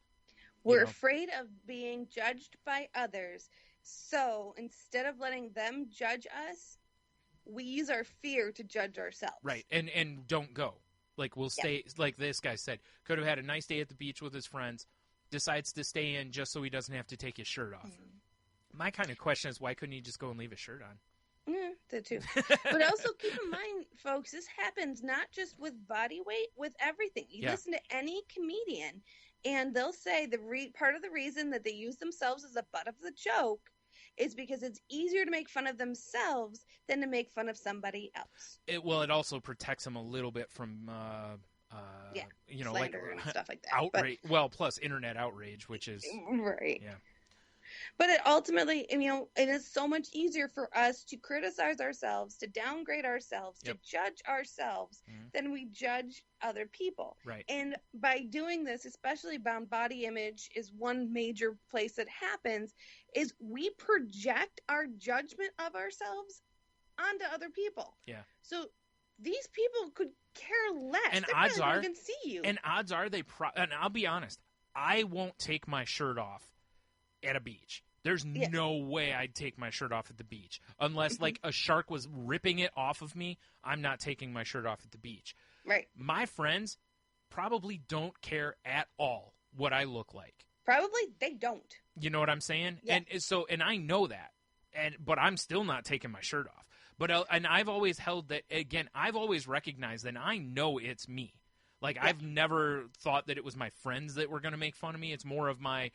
We're afraid of being judged by others. So instead of letting them judge us, we use our fear to judge ourselves. Right. And don't go. Like we'll stay, like this guy said, could have had a nice day at the beach with his friends, decides to stay in just so he doesn't have to take his shirt off. My kind of question is, why couldn't he just go and leave his shirt on? That too. But also keep in mind, folks, this happens not just with body weight, with everything. You listen to any comedian, and they'll say part of the reason that they use themselves as a butt of the joke is because it's easier to make fun of themselves than to make fun of somebody else. It also protects them a little bit from, slander and stuff like that. Outrage. Plus internet outrage, which is right. Yeah. But it ultimately, it is so much easier for us to criticize ourselves, to downgrade ourselves, to judge ourselves than we judge other people. Right. And by doing this, especially around body image is one major place that happens, is we project our judgment of ourselves onto other people. Yeah. So these people could care less. And they odds probably are, won't even see you. And odds are and I'll be honest, I won't take my shirt off at a beach. There's no way I'd take my shirt off at the beach. Unless, like, a shark was ripping it off of me, I'm not taking my shirt off at the beach. Right. My friends probably don't care at all what I look like. Probably they don't. You know what I'm saying? Yeah. And I know that. But I'm still not taking my shirt off. But and I've always held that, again, I've always recognized that I know it's me. Like, I've never thought that it was my friends that were going to make fun of me. It's more of my...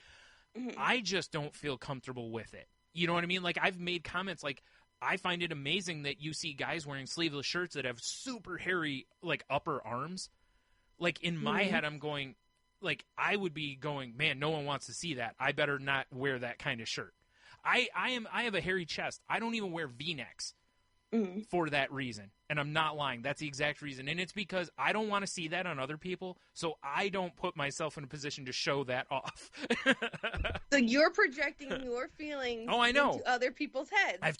I just don't feel comfortable with it. You know what I mean? Like, I've made comments like, I find it amazing that you see guys wearing sleeveless shirts that have super hairy, like, upper arms. Like, in my head, I'm going, like, I would be going, man, no one wants to see that. I better not wear that kind of shirt. I have a hairy chest. I don't even wear V-necks for that reason. And I'm not lying. That's the exact reason. And it's because I don't want to see that on other people, so I don't put myself in a position to show that off. So you're projecting your feelings into other people's heads. I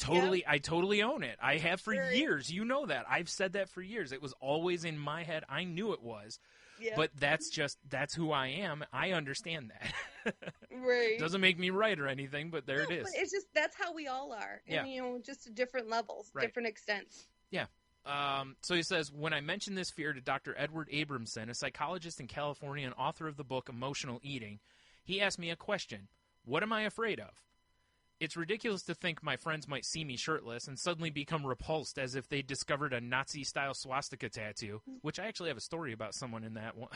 totally own it. I have for years. You know that. I've said that for years. It was always in my head. I knew it was. Yeah. But that's who I am. I understand that. Right. Doesn't make me right or anything, but there it is. But it's just, that's how we all are. And, just to different levels, different extents. Yeah. So he says, when I mentioned this fear to Dr. Edward Abramson, a psychologist in California and author of the book Emotional Eating, he asked me a question. What am I afraid of? It's ridiculous to think my friends might see me shirtless and suddenly become repulsed as if they discovered a Nazi-style swastika tattoo, which I actually have a story about someone in that one.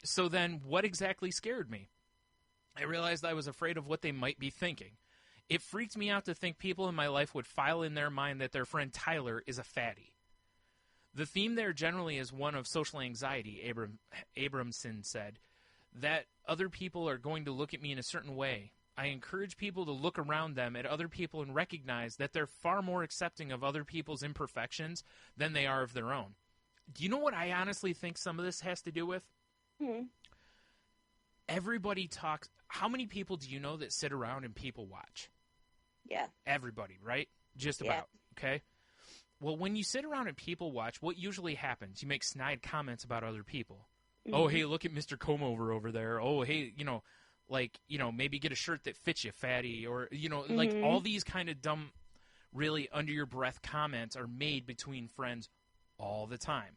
So then, what exactly scared me? I realized I was afraid of what they might be thinking. It freaked me out to think people in my life would file in their mind that their friend Tyler is a fatty. The theme there generally is one of social anxiety, Abramson said, that other people are going to look at me in a certain way. I encourage people to look around them at other people and recognize that they're far more accepting of other people's imperfections than they are of their own. Do you know what I honestly think some of this has to do with? Everybody talks. How many people do you know that sit around and people watch? Yeah. Everybody, right? Just about. Okay? Well, when you sit around and people watch, what usually happens? You make snide comments about other people. Oh, hey, look at Mr. Comb-Over over there. Oh, hey, maybe get a shirt that fits you, fatty. Or, like all these kind of dumb, really under-your-breath comments are made between friends all the time.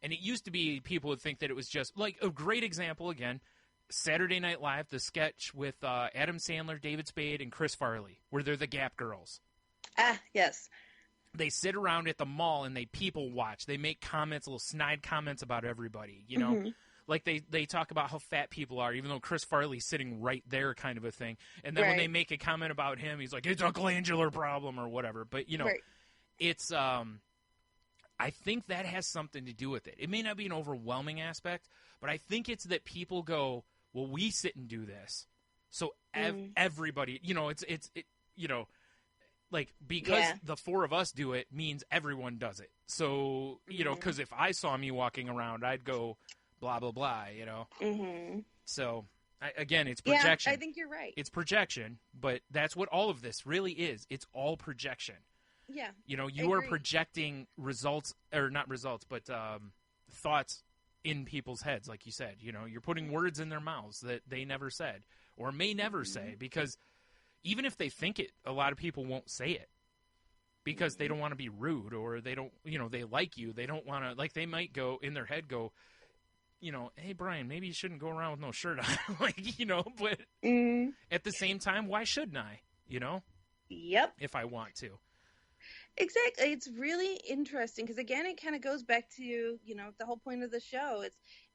And it used to be people would think that it was just, like, a great example, again, Saturday Night Live, the sketch with Adam Sandler, David Spade, and Chris Farley, where they're the Gap Girls. Ah, yes. They sit around at the mall and they people watch. They make comments, little snide comments about everybody, you know? Like they talk about how fat people are, even though Chris Farley's sitting right there kind of a thing. And then when they make a comment about him, he's like, it's a glandular problem or whatever. But, it's I think that has something to do with it. It may not be an overwhelming aspect, but I think it's that people go, well, we sit and do this. So everybody, like, because the four of us do it means everyone does it. So, because if I saw me walking around, I'd go blah, blah, blah, So, again, it's projection. Yeah, I think you're right. It's projection, but that's what all of this really is. It's all projection. Yeah. You are projecting results, or not results, but thoughts in people's heads, like you said. You're putting words in their mouths that they never said or may never say, because even if they think it, a lot of people won't say it because they don't want to be rude, or they don't, they like you. They don't want to, like, they might go in their head, go, hey, Brian, maybe you shouldn't go around with no shirt on, but at the same time, why shouldn't I, Yep. if I want to? Exactly. It's really interesting because, again, it kind of goes back to, the whole point of the show.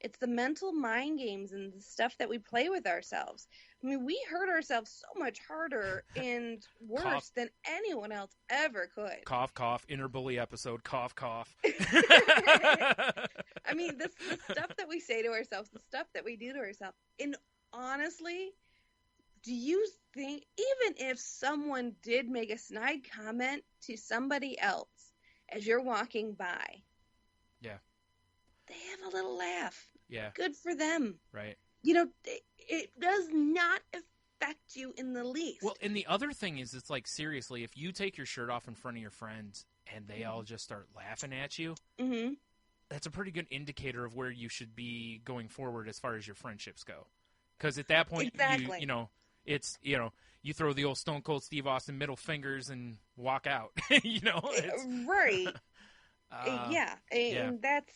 It's the mental mind games and the stuff that we play with ourselves. I mean, we hurt ourselves so much harder and worse than anyone else ever could. Cough, cough. Inner bully episode. Cough, cough. I mean, the stuff that we say to ourselves, the stuff that we do to ourselves. And honestly, do you think, even if someone did make a snide comment to somebody else as you're walking by, they have a little laugh. Yeah. Good for them. Right. It does not affect you in the least. Well, and the other thing is, it's like, seriously, if you take your shirt off in front of your friends and they all just start laughing at you, that's a pretty good indicator of where you should be going forward as far as your friendships go. Because at that point, it's, you throw the old Stone Cold Steve Austin middle fingers and walk out, Right. And that's,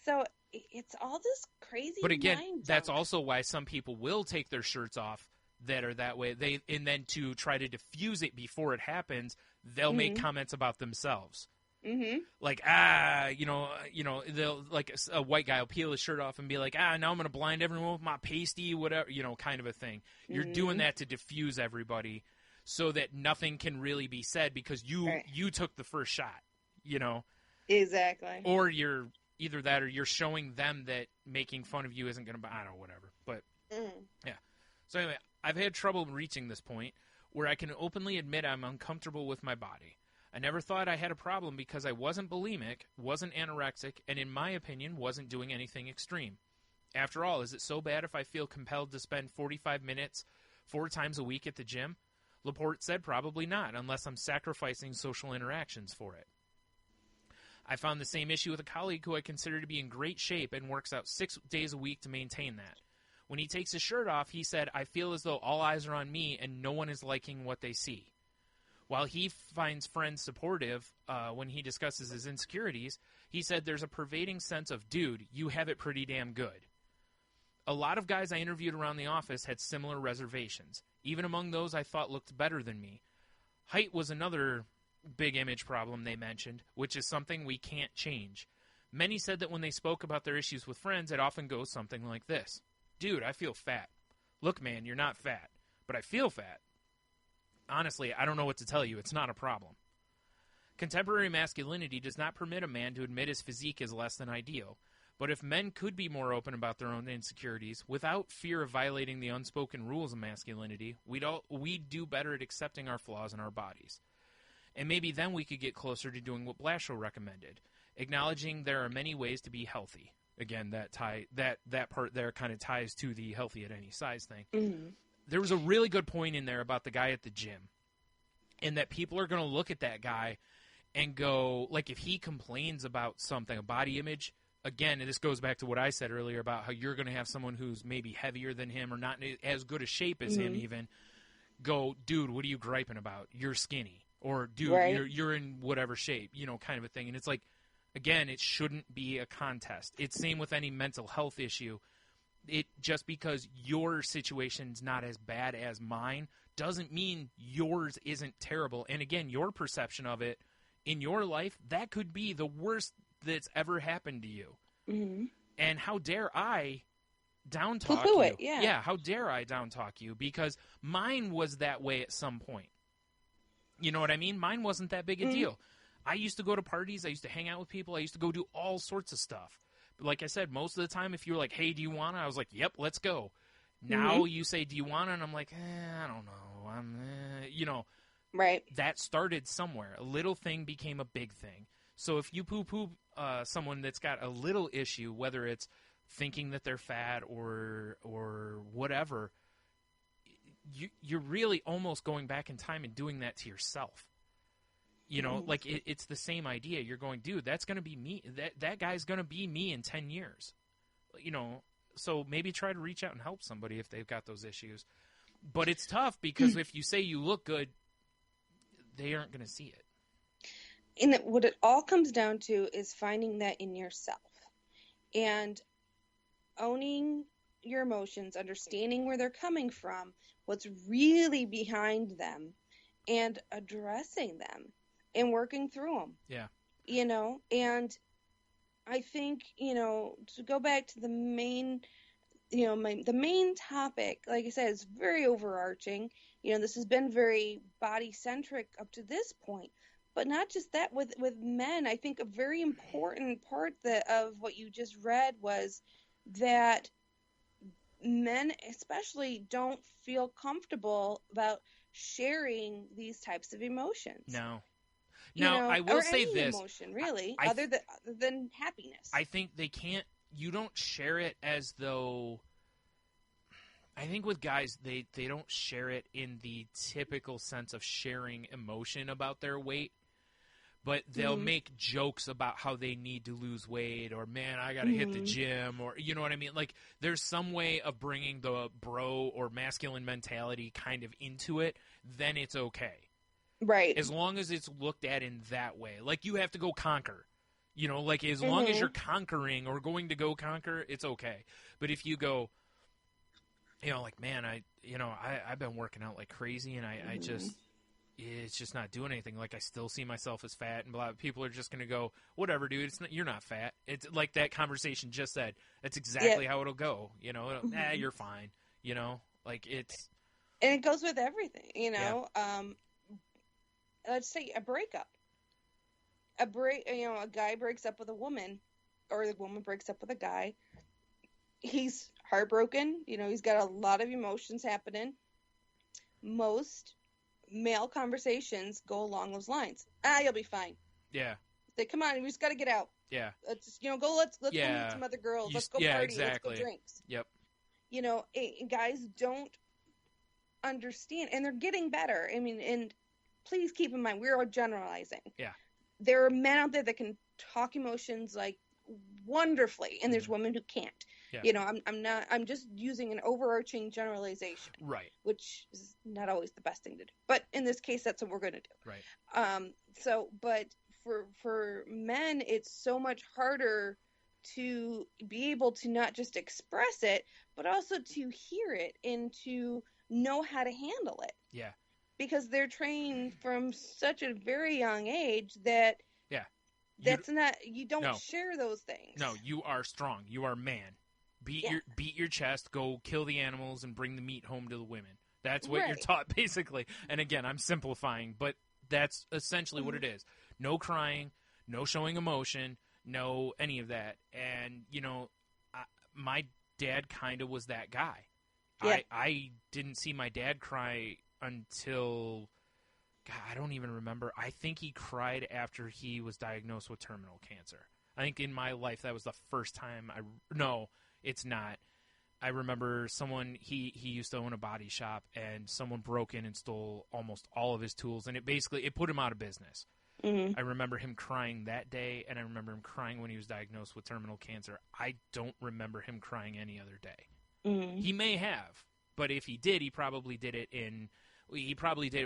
So it's all this crazy But again, mind that's junk. also why some people will take their shirts off that are that way. And then to try to diffuse it before it happens, they'll make comments about themselves. Like, they'll, like, a white guy will peel his shirt off and be like, now I'm going to blind everyone with my pasty, whatever, kind of a thing. You're doing that to diffuse everybody so that nothing can really be said because you took the first shot, Exactly. Or you're either that or you're showing them that making fun of you isn't going to, I don't know, whatever. But, yeah. So anyway, I've had trouble reaching this point where I can openly admit I'm uncomfortable with my body. I never thought I had a problem because I wasn't bulimic, wasn't anorexic, and in my opinion, wasn't doing anything extreme. After all, is it so bad if I feel compelled to spend 45 minutes 4 times a week at the gym? Laporte said probably not, unless I'm sacrificing social interactions for it. I found the same issue with a colleague who I consider to be in great shape and works out 6 days a week to maintain that. When he takes his shirt off, he said, I feel as though all eyes are on me and no one is liking what they see. While he finds friends supportive when he discusses his insecurities, he said there's a pervading sense of, dude, you have it pretty damn good. A lot of guys I interviewed around the office had similar reservations, even among those I thought looked better than me. Height was another big image problem they mentioned, which is something we can't change. Many said that when they spoke about their issues with friends, it often goes something like this. Dude, I feel fat. Look, man, you're not fat, but I feel fat. Honestly, I don't know what to tell you. It's not a problem. Contemporary masculinity does not permit a man to admit his physique is less than ideal. But if men could be more open about their own insecurities, without fear of violating the unspoken rules of masculinity, we'd do better at accepting our flaws in our bodies. And maybe then we could get closer to doing what Blashill recommended, acknowledging there are many ways to be healthy. Again, that part there kind of ties to the healthy at any size thing. Mm-hmm. There was a really good point in there about the guy at the gym, and that people are going to look at that guy and go, like, if he complains about something, a body image. Again, and this goes back to what I said earlier about how you're going to have someone who's maybe heavier than him or not in as good a shape as him even go, dude, what are you griping about? You're skinny. Or, dude, right. you're in whatever shape, kind of a thing. And it's like, again, it shouldn't be a contest. It's same with any mental health issue. It just because your situation's not as bad as mine doesn't mean yours isn't terrible. And again, your perception of it in your life, that could be the worst that's ever happened to you. Mm-hmm. And how dare I down talk you? It, yeah. Yeah, how dare I down talk you? Because mine was that way at some point. You know what I mean? Mine wasn't that big a deal. I used to go to parties. I used to hang out with people. I used to go do all sorts of stuff. But like I said, most of the time, if you were like, hey, do you want to? I was like, yep, let's go. Now you say, do you want to? And I'm like, I don't know. Right. That started somewhere. A little thing became a big thing. So if you poo-poo someone that's got a little issue, whether it's thinking that they're fat or whatever, you're really almost going back in time and doing that to yourself. Like it's the same idea. You're going, dude, that's going to be me. That guy's going to be me in 10 years. So maybe try to reach out and help somebody if they've got those issues. But it's tough because if you say you look good, they aren't going to see it. And what it all comes down to is finding that in yourself and owning your emotions, understanding where they're coming from, what's really behind them, and addressing them and working through them. Yeah. And I think, to go back to the main, the main topic, like I said, is very overarching. This has been very body-centric up to this point. But not just that, with men, I think a very important part of what you just read was that men especially don't feel comfortable about sharing these types of emotions. No. Now, I will say this. Emotion, really, other than happiness. I think they can't, you don't share it as though, I think with guys, they don't share it in the typical sense of sharing emotion about their weight. But they'll make jokes about how they need to lose weight or, man, I got to hit the gym or, you know what I mean? Like, there's some way of bringing the bro or masculine mentality kind of into it, then it's okay. Right. As long as it's looked at in that way. Like, you have to go conquer. Like, as long as you're conquering or going to go conquer, it's okay. But if you go, like, man, I've been working out like crazy and I just... it's just not doing anything. Like, I still see myself as fat, and blah. People are just going to go, whatever, dude. You're not fat. It's like that conversation just said. That's exactly how it'll go. You're fine. Like it's. And it goes with everything. Let's say a breakup. A guy breaks up with a woman, or the woman breaks up with a guy. He's heartbroken. He's got a lot of emotions happening. Most male conversations go along those lines. You'll be fine. Yeah. Say, come on, we just got to get out. Yeah. Let's just, go. Let's go meet some other girls. Let's go party. Exactly. Let's go drinks. Yep. Guys don't understand, and they're getting better. I mean, and please keep in mind, we're all generalizing. Yeah. There are men out there that can talk emotions like wonderfully, and there's women who can't. Yeah. I'm just using an overarching generalization. Right. Which is not always the best thing to do. But in this case, that's what we're going to do. Right. But for men, it's so much harder to be able to not just express it, but also to hear it and to know how to handle it. Yeah. Because they're trained from such a very young age that you don't share those things. No, you are strong. You are man. Beat your chest, go kill the animals and bring the meat home to the women. That's what you're taught, basically. And again, I'm simplifying, but that's essentially what it is. No crying, no showing emotion, no any of that. And, my dad kind of was that guy. Yeah. I didn't see my dad cry until, God, I don't even remember. I think he cried after he was diagnosed with terminal cancer. I think in my life that was the first time no, it's not. I remember someone, he used to own a body shop, and someone broke in and stole almost all of his tools, and it put him out of business. Mm-hmm. I remember him crying that day, and I remember him crying when he was diagnosed with terminal cancer. I don't remember him crying any other day. Mm-hmm. He may have, but if he did, he probably did it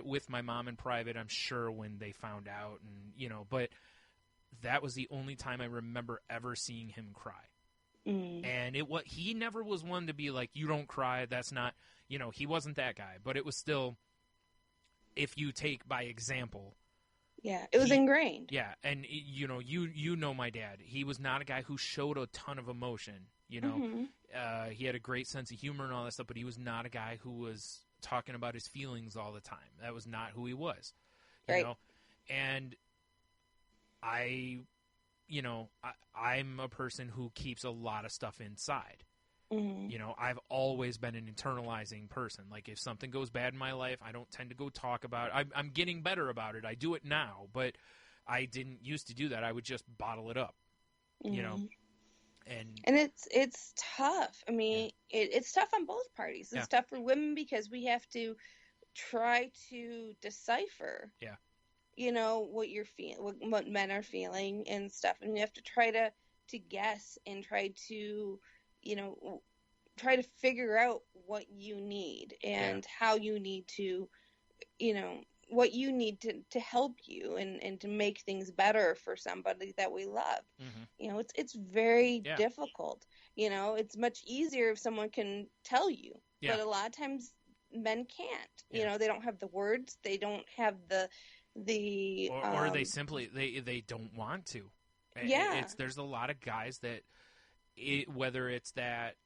with my mom in private, I'm sure, when they found out, and but that was the only time I remember ever seeing him cry. And he never was one to be like, you don't cry, that's not, he wasn't that guy, but it was still, if you take by example. Yeah, it was ingrained. Yeah, and you know my dad. He was not a guy who showed a ton of emotion, Mm-hmm. He had a great sense of humor and all that stuff, but he was not a guy who was talking about his feelings all the time. That was not who he was, you know? And I'm a person who keeps a lot of stuff inside. Mm-hmm. I've always been an internalizing person. Like, if something goes bad in my life, I don't tend to go talk about it. I'm getting better about it. I do it now, but I didn't used to do that. I would just bottle it up, mm-hmm. And it's tough. I mean, it's tough on both parties. It's tough for women because we have to try to decipher. Yeah. What you're feeling, what men are feeling and stuff. And you have to try to guess and try to, figure out what you need and how you need to, what you need to help you and to make things better for somebody that we love. Mm-hmm. It's very difficult. It's much easier if someone can tell you, but a lot of times men can't. They don't have the words. They don't have or they simply they don't want to. There's a lot of guys that whether it's that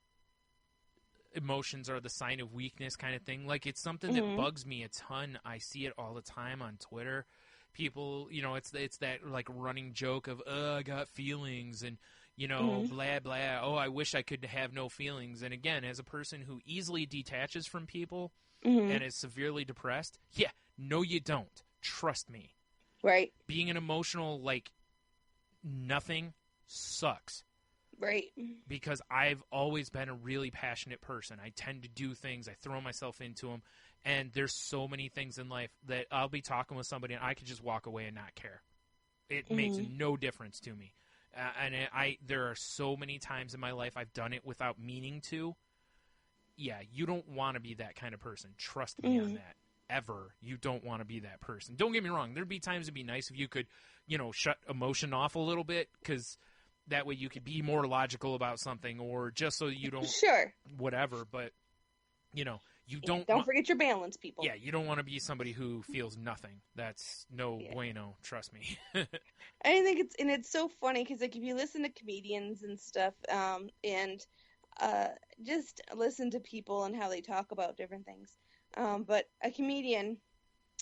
emotions are the sign of weakness kind of thing, like, it's something mm-hmm. that bugs me a ton. I see it all the time on Twitter. People, it's that like running joke of I got feelings and mm-hmm. blah blah. Oh, I wish I could have no feelings. And again, as a person who easily detaches from people mm-hmm. and is severely depressed, no, you don't. Trust me. Right. Being an emotional, like, nothing sucks. Right. Because I've always been a really passionate person. I tend to do things. I throw myself into them. And there's so many things in life that I'll be talking with somebody and I could just walk away and not care. It mm-hmm. makes no difference to me. There are so many times in my life I've done it without meaning to. Yeah, you don't want to be that kind of person. Trust me mm-hmm. on that. Ever. You don't want to be that person. Don't get me wrong. There'd be times it'd be nice if you could, shut emotion off a little bit, because that way you could be more logical about something, or just so you don't whatever. But you don't forget your balance, people. Yeah, you don't want to be somebody who feels nothing. That's no bueno. Trust me. I think it's so funny because, like, if you listen to comedians and stuff, and just listen to people and how they talk about different things. But a comedian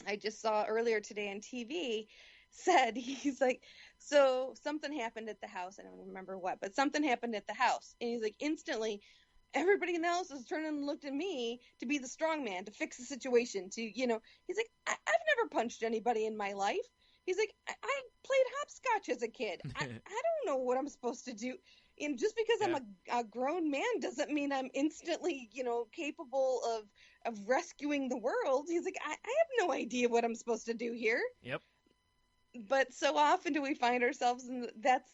I just saw earlier today on TV said, he's like, so something happened at the house. I don't remember what, but something happened at the house. And he's like, instantly, everybody in the house was turning and looked at me to be the strong man, to fix the situation, he's like, I've never punched anybody in my life. He's like, I played hopscotch as a kid. I don't know what I'm supposed to do. And just because I'm a grown man doesn't mean I'm instantly, capable of rescuing the world. He's like, I have no idea what I'm supposed to do here. Yep. But so often do we find ourselves in that's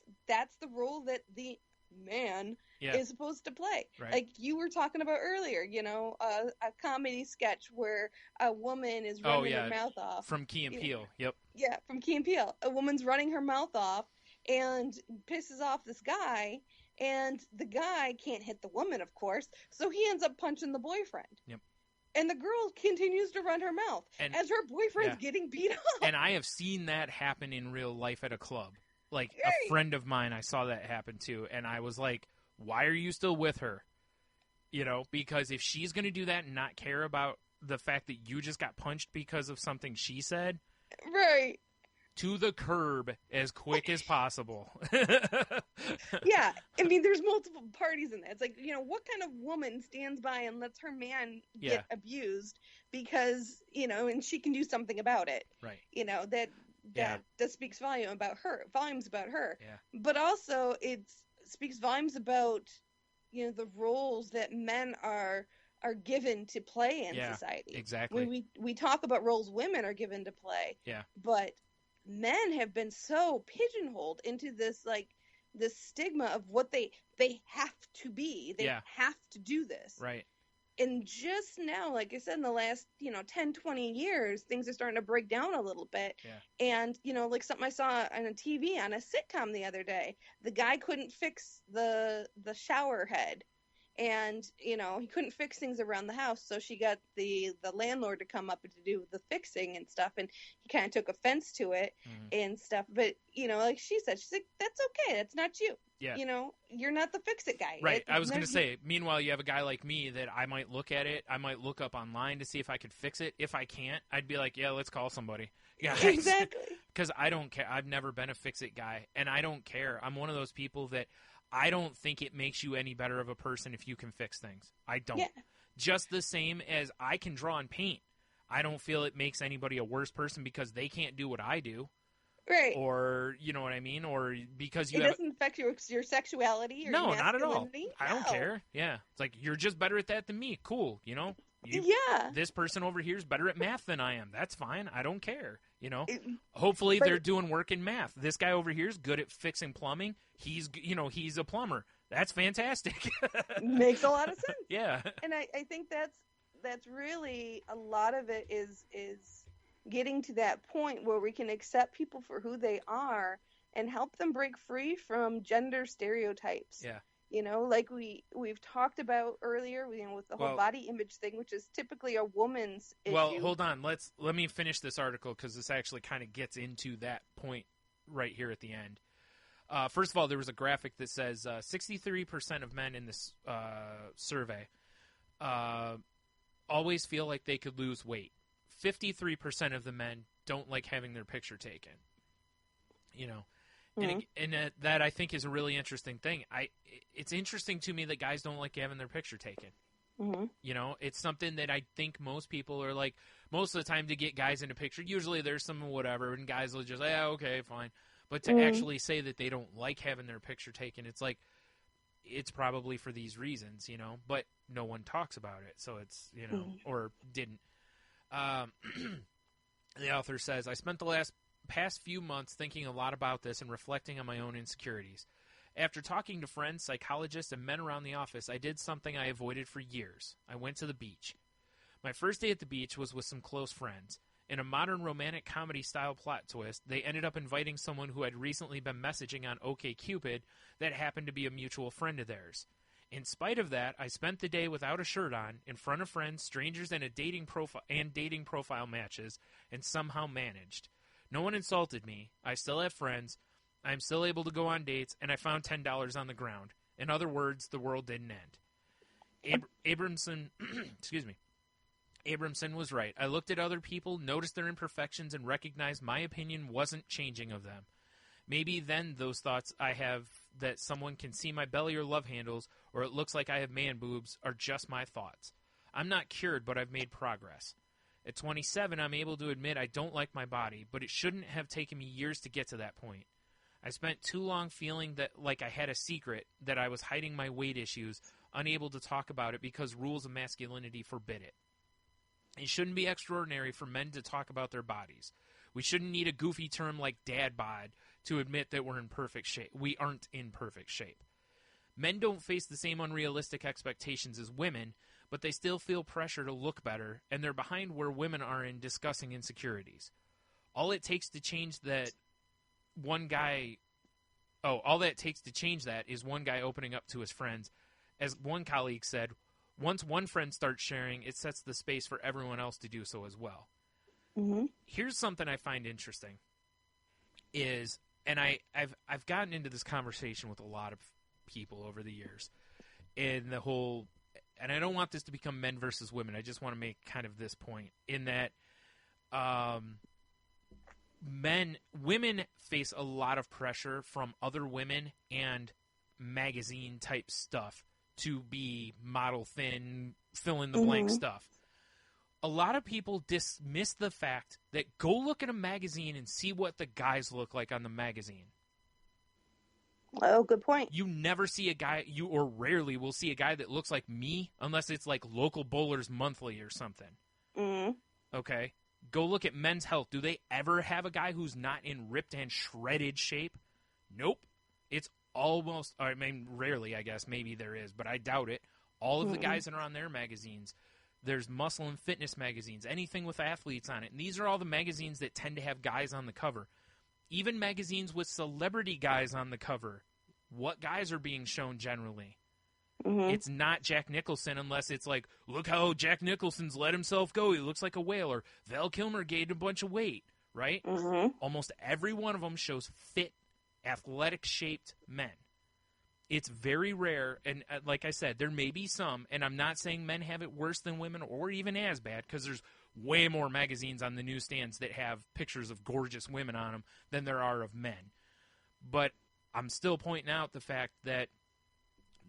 the role that the man is supposed to play. Right. Like you were talking about earlier, a comedy sketch where a woman is running her mouth off. From Key and Peele. Yep. Yeah, from Key and Peele. A woman's running her mouth off and pisses off this guy, And the guy can't hit the woman, of course, so he ends up punching the boyfriend. Yep. And the girl continues to run her mouth as her boyfriend's getting beat up. And I have seen that happen in real life at a club. Like, Right. a friend of mine, I saw that happen too, and I was like, why are you still with her? You know, because if she's going to do that and not care about the fact that you just got punched because of something she said, Right. to the curb as quick as possible. Yeah. I mean, there's multiple parties in that. It's like, you know, what kind of woman stands by and lets her man get abused because, you know, and she can do something about it. Right. You know, that speaks volumes about her. Yeah. But also it speaks volumes about, you know, the roles that men are given to play in society. Exactly. We talk about roles women are given to play. Yeah. But men have been so pigeonholed into this, like, this stigma of what they have to be. They have to do this. Right. And just now, like I said, in the last, you know, 10, 20 years, things are starting to break down a little bit. Yeah. And, you know, like something I saw on a TV on a sitcom the other day, the guy couldn't fix the shower head. And, you know, he couldn't fix things around the house, so she got the landlord to come up and to do the fixing and stuff, and he kind of took offense to it and stuff. But, you know, like she's like, that's okay, that's not you. Yeah. You know, you're not the fix-it guy. Right. I was going to say, meanwhile, you have a guy like me that I might look at it, I might look up online to see if I could fix it. If I can't, I'd be like, yeah, let's call somebody. Yeah, exactly. Because I don't care. I've never been a fix-it guy, and I don't care. I'm one of those people that I don't think it makes you any better of a person if you can fix things. I don't. Yeah. Just the same as I can draw and paint. I don't feel it makes anybody a worse person because they can't do what I do. Right. Or, you know what I mean? Or because it doesn't affect your sexuality or no, your not at all. I don't No. care. Yeah. It's like, you're just better at that than me. Cool. You know? This person over here is better at math than I am. That's fine. I don't care. You know? Hopefully they're doing work in math. This guy over here is good at fixing plumbing. He's a plumber. That's fantastic. Makes a lot of sense. Yeah. And I think that's really a lot of it is getting to that point where we can accept people for who they are and help them break free from gender stereotypes. Yeah. You know, like we've talked about earlier, you know, with the whole body image thing, which is typically a woman's issue. Well, hold on. Let me finish this article because this actually kind of gets into that point right here at the end. First of all, there was a graphic that says 63% of men in this survey always feel like they could lose weight. 53% of the men don't like having their picture taken. You know, and that I think is a really interesting thing. It's interesting to me that guys don't like having their picture taken. Mm-hmm. You know, it's something that I think most people are like, most of the time to get guys in a picture, usually there's some whatever, and guys will just, yeah, okay, fine. But to actually say that they don't like having their picture taken, it's like, it's probably for these reasons, you know, but no one talks about it. So it's, you know, or didn't. The author says, I spent the past few months thinking a lot about this and reflecting on my own insecurities. After talking to friends, psychologists, and men around the office, I did something I avoided for years. I went to the beach. My first day at the beach was with some close friends. In a modern romantic comedy-style plot twist, they ended up inviting someone who had recently been messaging on OkCupid that happened to be a mutual friend of theirs. In spite of that, I spent the day without a shirt on, in front of friends, strangers, and dating profile matches, and somehow managed. No one insulted me. I still have friends. I'm still able to go on dates, and I found $10 on the ground. In other words, the world didn't end. Abramson, excuse me. Abramson was right. I looked at other people, noticed their imperfections, and recognized my opinion wasn't changing of them. Maybe then those thoughts I have that someone can see my belly or love handles, or it looks like I have man boobs, are just my thoughts. I'm not cured, but I've made progress. At 27, I'm able to admit I don't like my body, but it shouldn't have taken me years to get to that point. I spent too long feeling that like I had a secret, that I was hiding my weight issues, unable to talk about it because rules of masculinity forbid it. It shouldn't be extraordinary for men to talk about their bodies. We shouldn't need a goofy term like dad bod to admit that we're in perfect shape. We aren't in perfect shape. Men don't face the same unrealistic expectations as women, but they still feel pressure to look better, and they're behind where women are in discussing insecurities. All it takes to change that one guy all that takes to change that is one guy opening up to his friends. As one colleague said, once one friend starts sharing, it sets the space for everyone else to do so as well. Mm-hmm. Here's something I find interesting is, and I've gotten into this conversation with a lot of people over the years, and and I don't want this to become men versus women. I just want to make kind of this point in that women face a lot of pressure from other women and magazine type stuff to be model thin, fill in the blank stuff. A lot of people dismiss the fact that go look at a magazine and see what the guys look like on the magazine. Oh, good point. You never see a guy, or rarely will see a guy that looks like me unless it's like Local Bowlers Monthly or something. Mm-hmm. Okay? Go look at Men's Health. Do they ever have a guy who's not in ripped and shredded shape? Nope. It's almost, I mean, rarely, I guess. Maybe there is, but I doubt it. All of the guys that are on their magazines, there's muscle and fitness magazines, anything with athletes on it. And these are all the magazines that tend to have guys on the cover. Even magazines with celebrity guys on the cover, what guys are being shown generally? Mm-hmm. It's not Jack Nicholson unless it's like, look how Jack Nicholson's let himself go. He looks like a whale. Or Val Kilmer gained a bunch of weight, right? Mm-hmm. Almost every one of them shows fit, athletic-shaped men. It's very rare, and like I said, there may be some, and I'm not saying men have it worse than women or even as bad, because there's way more magazines on the newsstands that have pictures of gorgeous women on them than there are of men. But I'm still pointing out the fact that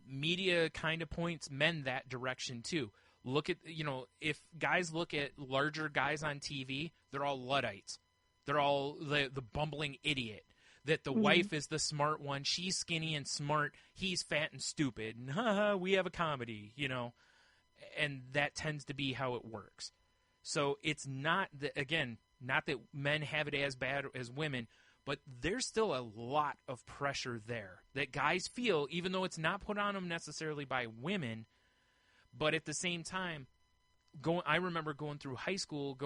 media kind of points men that direction too. Look at, if guys look at larger guys on TV, they're all Luddites. They're all the bumbling idiot. That the wife is the smart one. She's skinny and smart. He's fat and stupid. And we have a comedy, And that tends to be how it works. So it's not that, again, not that men have it as bad as women, but there's still a lot of pressure there that guys feel, even though it's not put on them necessarily by women. But at the same time, I remember going through high school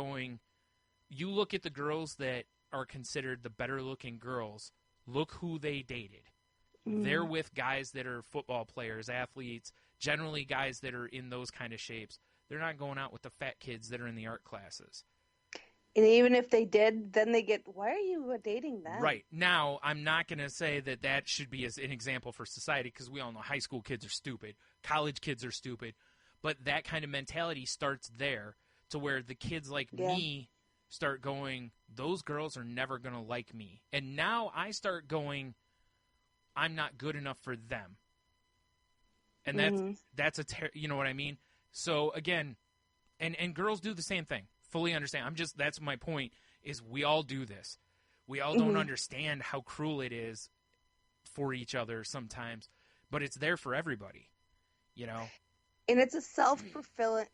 you look at the girls that are considered the better-looking girls, look who they dated. They're with guys that are football players, athletes, generally guys that are in those kind of shapes. They're not going out with the fat kids that are in the art classes. And even if they did, then they get, why are you dating them? Right. Now, I'm not going to say that should be as an example for society, because we all know high school kids are stupid, college kids are stupid, but that kind of mentality starts there to where the kids like me start going, those girls are never going to like me. And now I start going, I'm not good enough for them. And that's you know what I mean? So again, and girls do the same thing. Fully understand. That's my point, is we all do this. We all don't understand how cruel it is for each other sometimes, but it's there for everybody, And it's a self-fulfilling,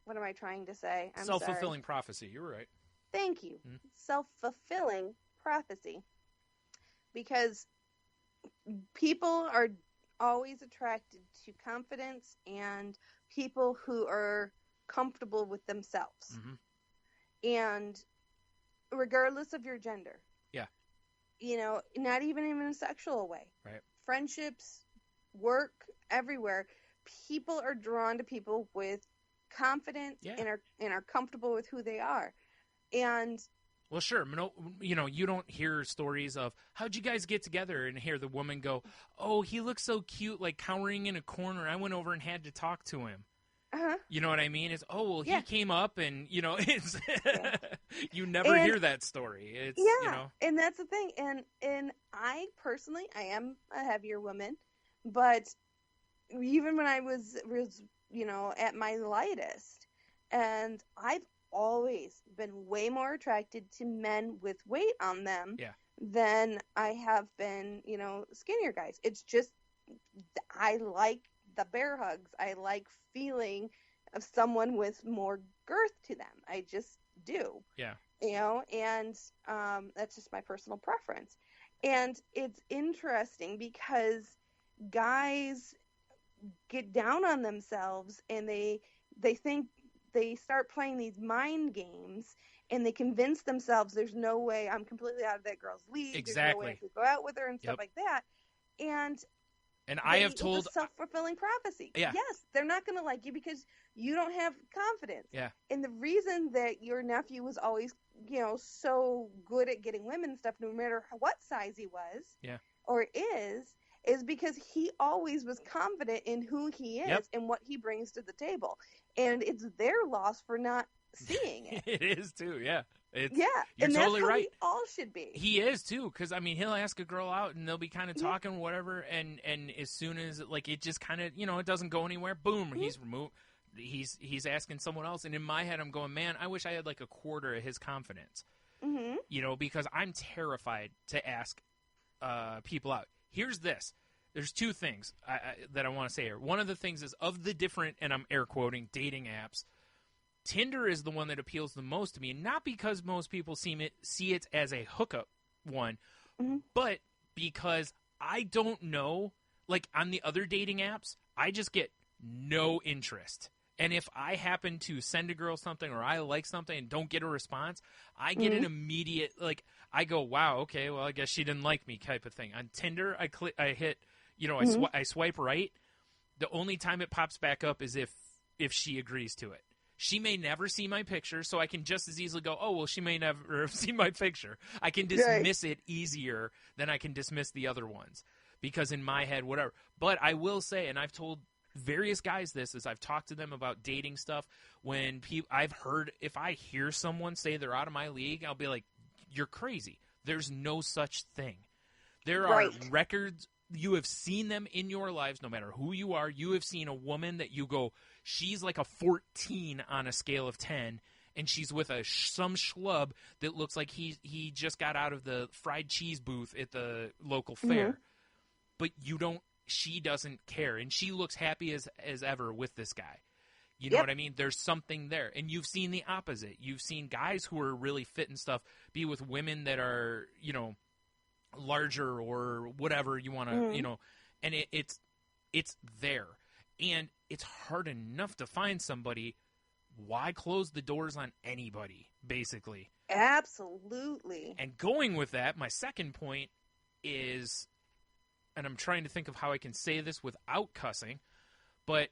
what am I trying to say? I'm self-fulfilling sorry. prophecy. You're right. Thank you. Self-fulfilling prophecy. Because people are always attracted to confidence and people who are comfortable with themselves. And regardless of your gender. Yeah. Not even in a sexual way. Right. Friendships, work, everywhere. People are drawn to people with confidence and are comfortable with who they are. And well, sure. No, you don't hear stories of, how'd you guys get together, and hear the woman go, oh, he looks so cute, like cowering in a corner. I went over and had to talk to him. You know what I mean? It's, he came up and, it's you never hear that story. It's, and that's the thing. And I personally, I am a heavier woman, but even when I was at my lightest, and I've always been way more attracted to men with weight on them than I have been, skinnier guys. It's just, I like the bear hugs. I like feeling of someone with more girth to them. I just do. Yeah. And that's just my personal preference. And it's interesting because guys get down on themselves and they think, they start playing these mind games, and they convince themselves there's no way I'm completely out of that girl's league. Exactly. There's no way I could go out with her and stuff like that. And I have told it's a self-fulfilling prophecy. Yeah. Yes, they're not going to like you because you don't have confidence. Yeah. And the reason that your nephew was always, so good at getting women and stuff, no matter what size he was, or is because he always was confident in who he is and what he brings to the table. And it's their loss for not seeing it. It is too, yeah. You're and totally that's how right. we all should be. He is too, because I mean, he'll ask a girl out and they'll be kind of talking, whatever, and as soon as it just kind of it doesn't go anywhere, boom, he's removed. He's asking someone else, and in my head, I'm going, man, I wish I had like a quarter of his confidence, because I'm terrified to ask people out. Here's this. There's two things that I want to say here. One of the things is of the different, and I'm air quoting, dating apps, Tinder is the one that appeals the most to me, not because most people see it as a hookup one, but because I don't know, like on the other dating apps, I just get no interest. And if I happen to send a girl something or I like something and don't get a response, I get an immediate, I go, wow, okay, well, I guess she didn't like me type of thing. On Tinder, I hit, I swipe right. The only time it pops back up is if she agrees to it. She may never see my picture, so I can just as easily go, oh, well, she may never see my picture. I can dismiss it easier than I can dismiss the other ones because in my head, whatever. But I will say, and I've told various guys this as I've talked to them about dating stuff, when I've heard, if I hear someone say they're out of my league, I'll be like, you're crazy. There's no such thing. There are records. You have seen them in your lives, no matter who you are. You have seen a woman that you go, she's like a 14 on a scale of 10, and she's with some schlub that looks like he just got out of the fried cheese booth at the local fair. But she doesn't care, and she looks happy as ever with this guy. You know what I mean? There's something there. And you've seen the opposite. You've seen guys who are really fit and stuff be with women that are, larger or whatever you want to, and it's there. And it's hard enough to find somebody. Why close the doors on anybody, basically? Absolutely. And going with that, my second point is, and I'm trying to think of how I can say this without cussing, but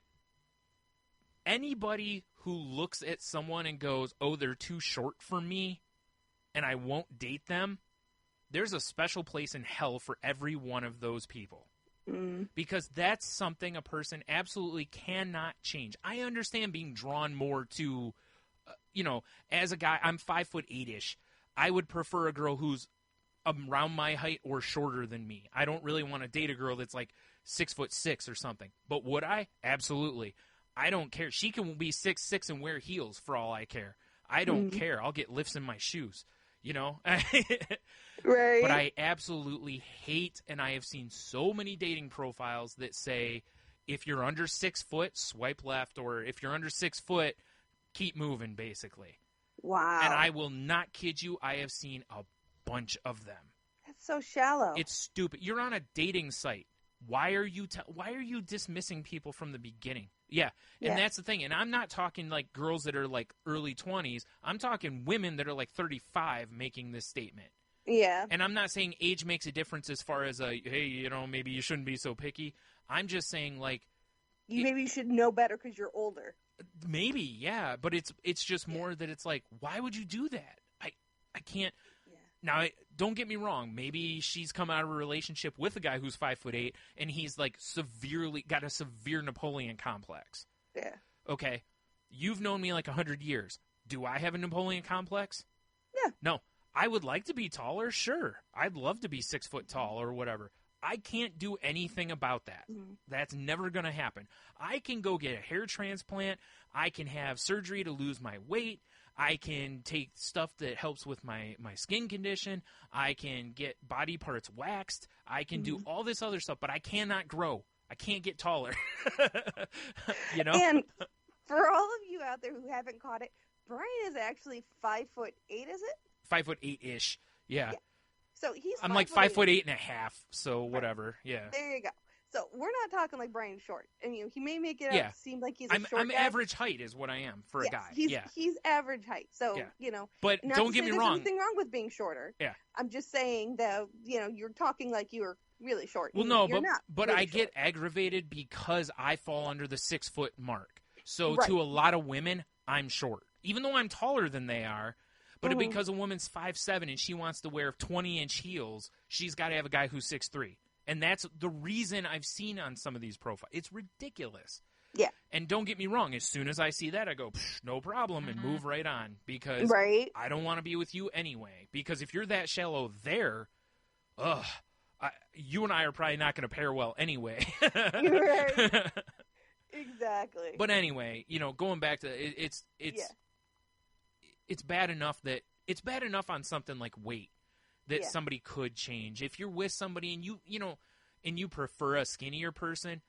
anybody who looks at someone and goes, oh, they're too short for me, and I won't date them, there's a special place in hell for every one of those people. Because that's something a person absolutely cannot change. I understand being drawn more to, as a guy, I'm 5'8"-ish. I would prefer a girl who's around my height or shorter than me. I don't really want to date a girl that's like 6'6" or something. But would I? Absolutely. I don't care. She can be 6'6" and wear heels for all I care. I don't care. I'll get lifts in my shoes. Right. But I absolutely hate, and I have seen so many dating profiles that say, if you're under 6 foot, swipe left, or if you're under 6 foot, keep moving, basically. Wow. And I will not kid you, I have seen a bunch of them. That's so shallow. It's stupid. You're on a dating site. Why are you dismissing people from the beginning? Yeah, and that's the thing. And I'm not talking like girls that are like early 20s. I'm talking women that are like 35 making this statement. Yeah. And I'm not saying age makes a difference as far as, hey, maybe you shouldn't be so picky. I'm just saying, like... Maybe you should know better because you're older. Maybe, yeah. But it's just more that it's like, why would you do that? I can't... Yeah. Now, don't get me wrong. Maybe she's come out of a relationship with a guy who's 5'8", and he's like got a severe Napoleon complex. Yeah. Okay. You've known me like 100 years. Do I have a Napoleon complex? Yeah. No. I would like to be taller, sure. I'd love to be 6 foot tall or whatever. I can't do anything about that. That's never going to happen. I can go get a hair transplant. I can have surgery to lose my weight. I can take stuff that helps with my skin condition. I can get body parts waxed. I can do all this other stuff, but I cannot grow. I can't get taller. And for all of you out there who haven't caught it, Brian is actually 5'8", is it? 5'8"-ish. Yeah. So I'm like 5'8.5", so whatever. Yeah. There you go. So we're not talking like Brian Short. And he may make it Yeah. seem like he's a short I'm guy. average height is what I am for a guy. He's average height. So, But not don't to get say me there's wrong. anything wrong with being shorter. Yeah. I'm just saying that, you're talking like you're really short. Well, no, you're not but really I short. get aggravated because I fall under the 6 foot mark. So Right. to a lot of women, I'm short, even though I'm taller than they are. But because a woman's 5'7" and she wants to wear 20-inch heels, she's got to have a guy who's 6'3". And that's the reason I've seen on some of these profiles. It's ridiculous. Yeah. And don't get me wrong. As soon as I see that, I go, no problem, and move right on. Because Right. I don't want to be with you anyway. Because if you're that shallow there, you and I are probably not going to pair well anyway. Right. Exactly. But anyway, going back to it's bad enough that it's bad enough on something like weight that somebody could change. If you're with somebody and you prefer a skinnier person,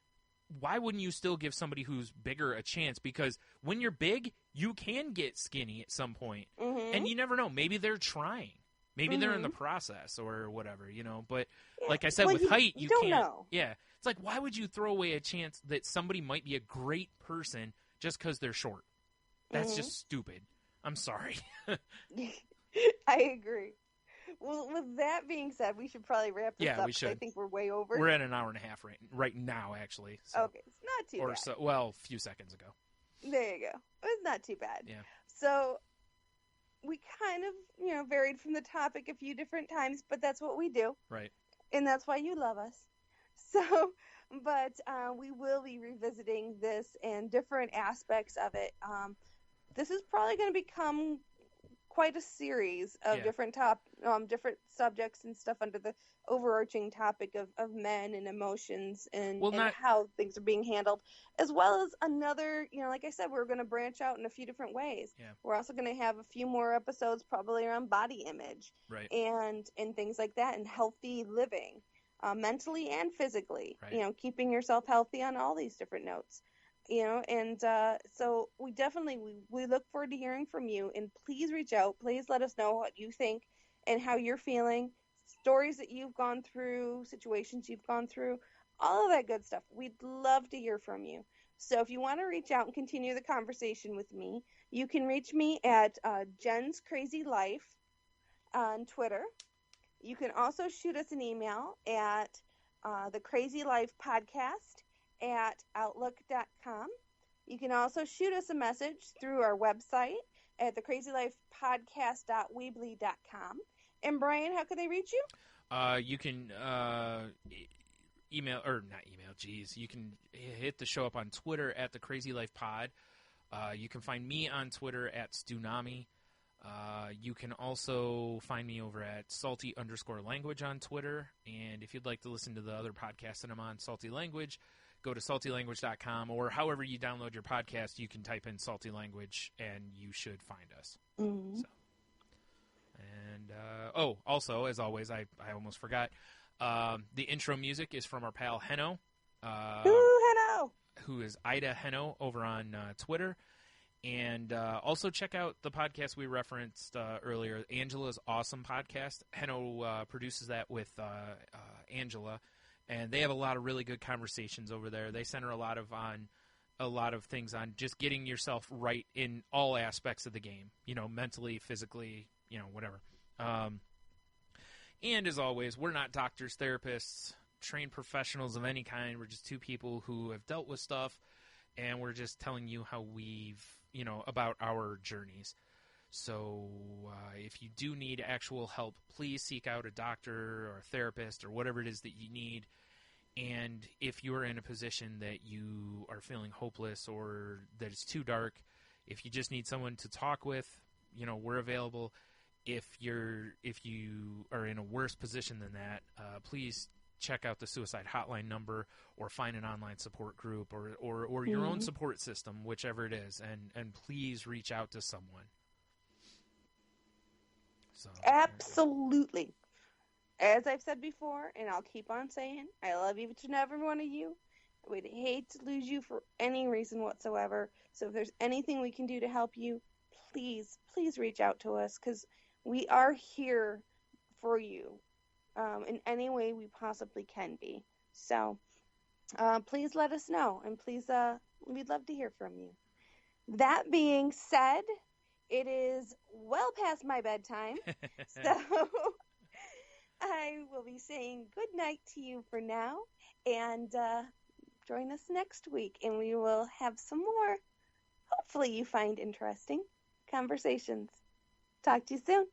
why wouldn't you still give somebody who's bigger a chance? Because when you're big, you can get skinny at some point. And you never know. Maybe they're trying. Maybe they're in the process or whatever, But like I said, with height, you don't can't. know. Yeah. It's like, why would you throw away a chance that somebody might be a great person just because they're short? That's just stupid. I'm sorry. I agree. Well, with that being said, we should probably wrap this up. We should. I think we're way over. We're at an hour and a half right now, actually. So. Okay, it's not too bad. Well, a few seconds ago. There you go. It's not too bad. Yeah. So we kind of, varied from the topic a few different times, but that's what we do. Right. And that's why you love us. So, but we will be revisiting this and different aspects of it. This is probably going to become quite a series of different subjects and stuff under the overarching topic of men and emotions and how things are being handled, as well as another, like I said, we're going to branch out in a few different ways. Yeah. We're also going to have a few more episodes probably around body image, right, and things like that, and healthy living, mentally and physically, right, keeping yourself healthy on all these different notes. And so we definitely, we look forward to hearing from you, and please reach out. Please let us know what you think and how you're feeling, stories that you've gone through, situations you've gone through, all of that good stuff. We'd love to hear from you. So if you want to reach out and continue the conversation with me, you can reach me at Jen's Crazy Life on Twitter. You can also shoot us an email at the Crazy Life Podcast at outlook.com. You can also shoot us a message through our website at thecrazylifepodcast.weebly.com. And Brian, how can they reach you? You can email, or not email, geez. You can hit the show up on Twitter at the Crazy Life Pod. You can find me on Twitter at Stunami. You can also find me over at salty_language on Twitter. And if you'd like to listen to the other podcasts that I'm on, Salty Language, go to saltylanguage.com, or however you download your podcast, you can type in Salty Language and you should find us. Mm-hmm. So. And, also, as always, I almost forgot, the intro music is from our pal Heno. Heno! Who is Ida Heno over on Twitter. And also check out the podcast we referenced earlier, Angela's Awesome Podcast. Heno produces that with Angela, and they have a lot of really good conversations over there. They center a lot of things on just getting yourself right in all aspects of the game, mentally, physically, whatever. And as always, we're not doctors, therapists, trained professionals of any kind. We're just two people who have dealt with stuff, and we're just telling you how we've, about our journeys. So if you do need actual help, please seek out a doctor or a therapist or whatever it is that you need. And if you are in a position that you are feeling hopeless or that it's too dark, if you just need someone to talk with, we're available. If you are in a worse position than that, please check out the suicide hotline number or find an online support group or your own support system, whichever it is, and please reach out to someone. So, absolutely. As I've said before, and I'll keep on saying, I love each and every one of you. I would hate to lose you for any reason whatsoever. So if there's anything we can do to help you, please reach out to us, because we are here for you in any way we possibly can be. So please let us know, and please, we'd love to hear from you. That being said, it is well past my bedtime, so I will be saying good night to you for now, and join us next week, and we will have some more, hopefully you find interesting, conversations. Talk to you soon.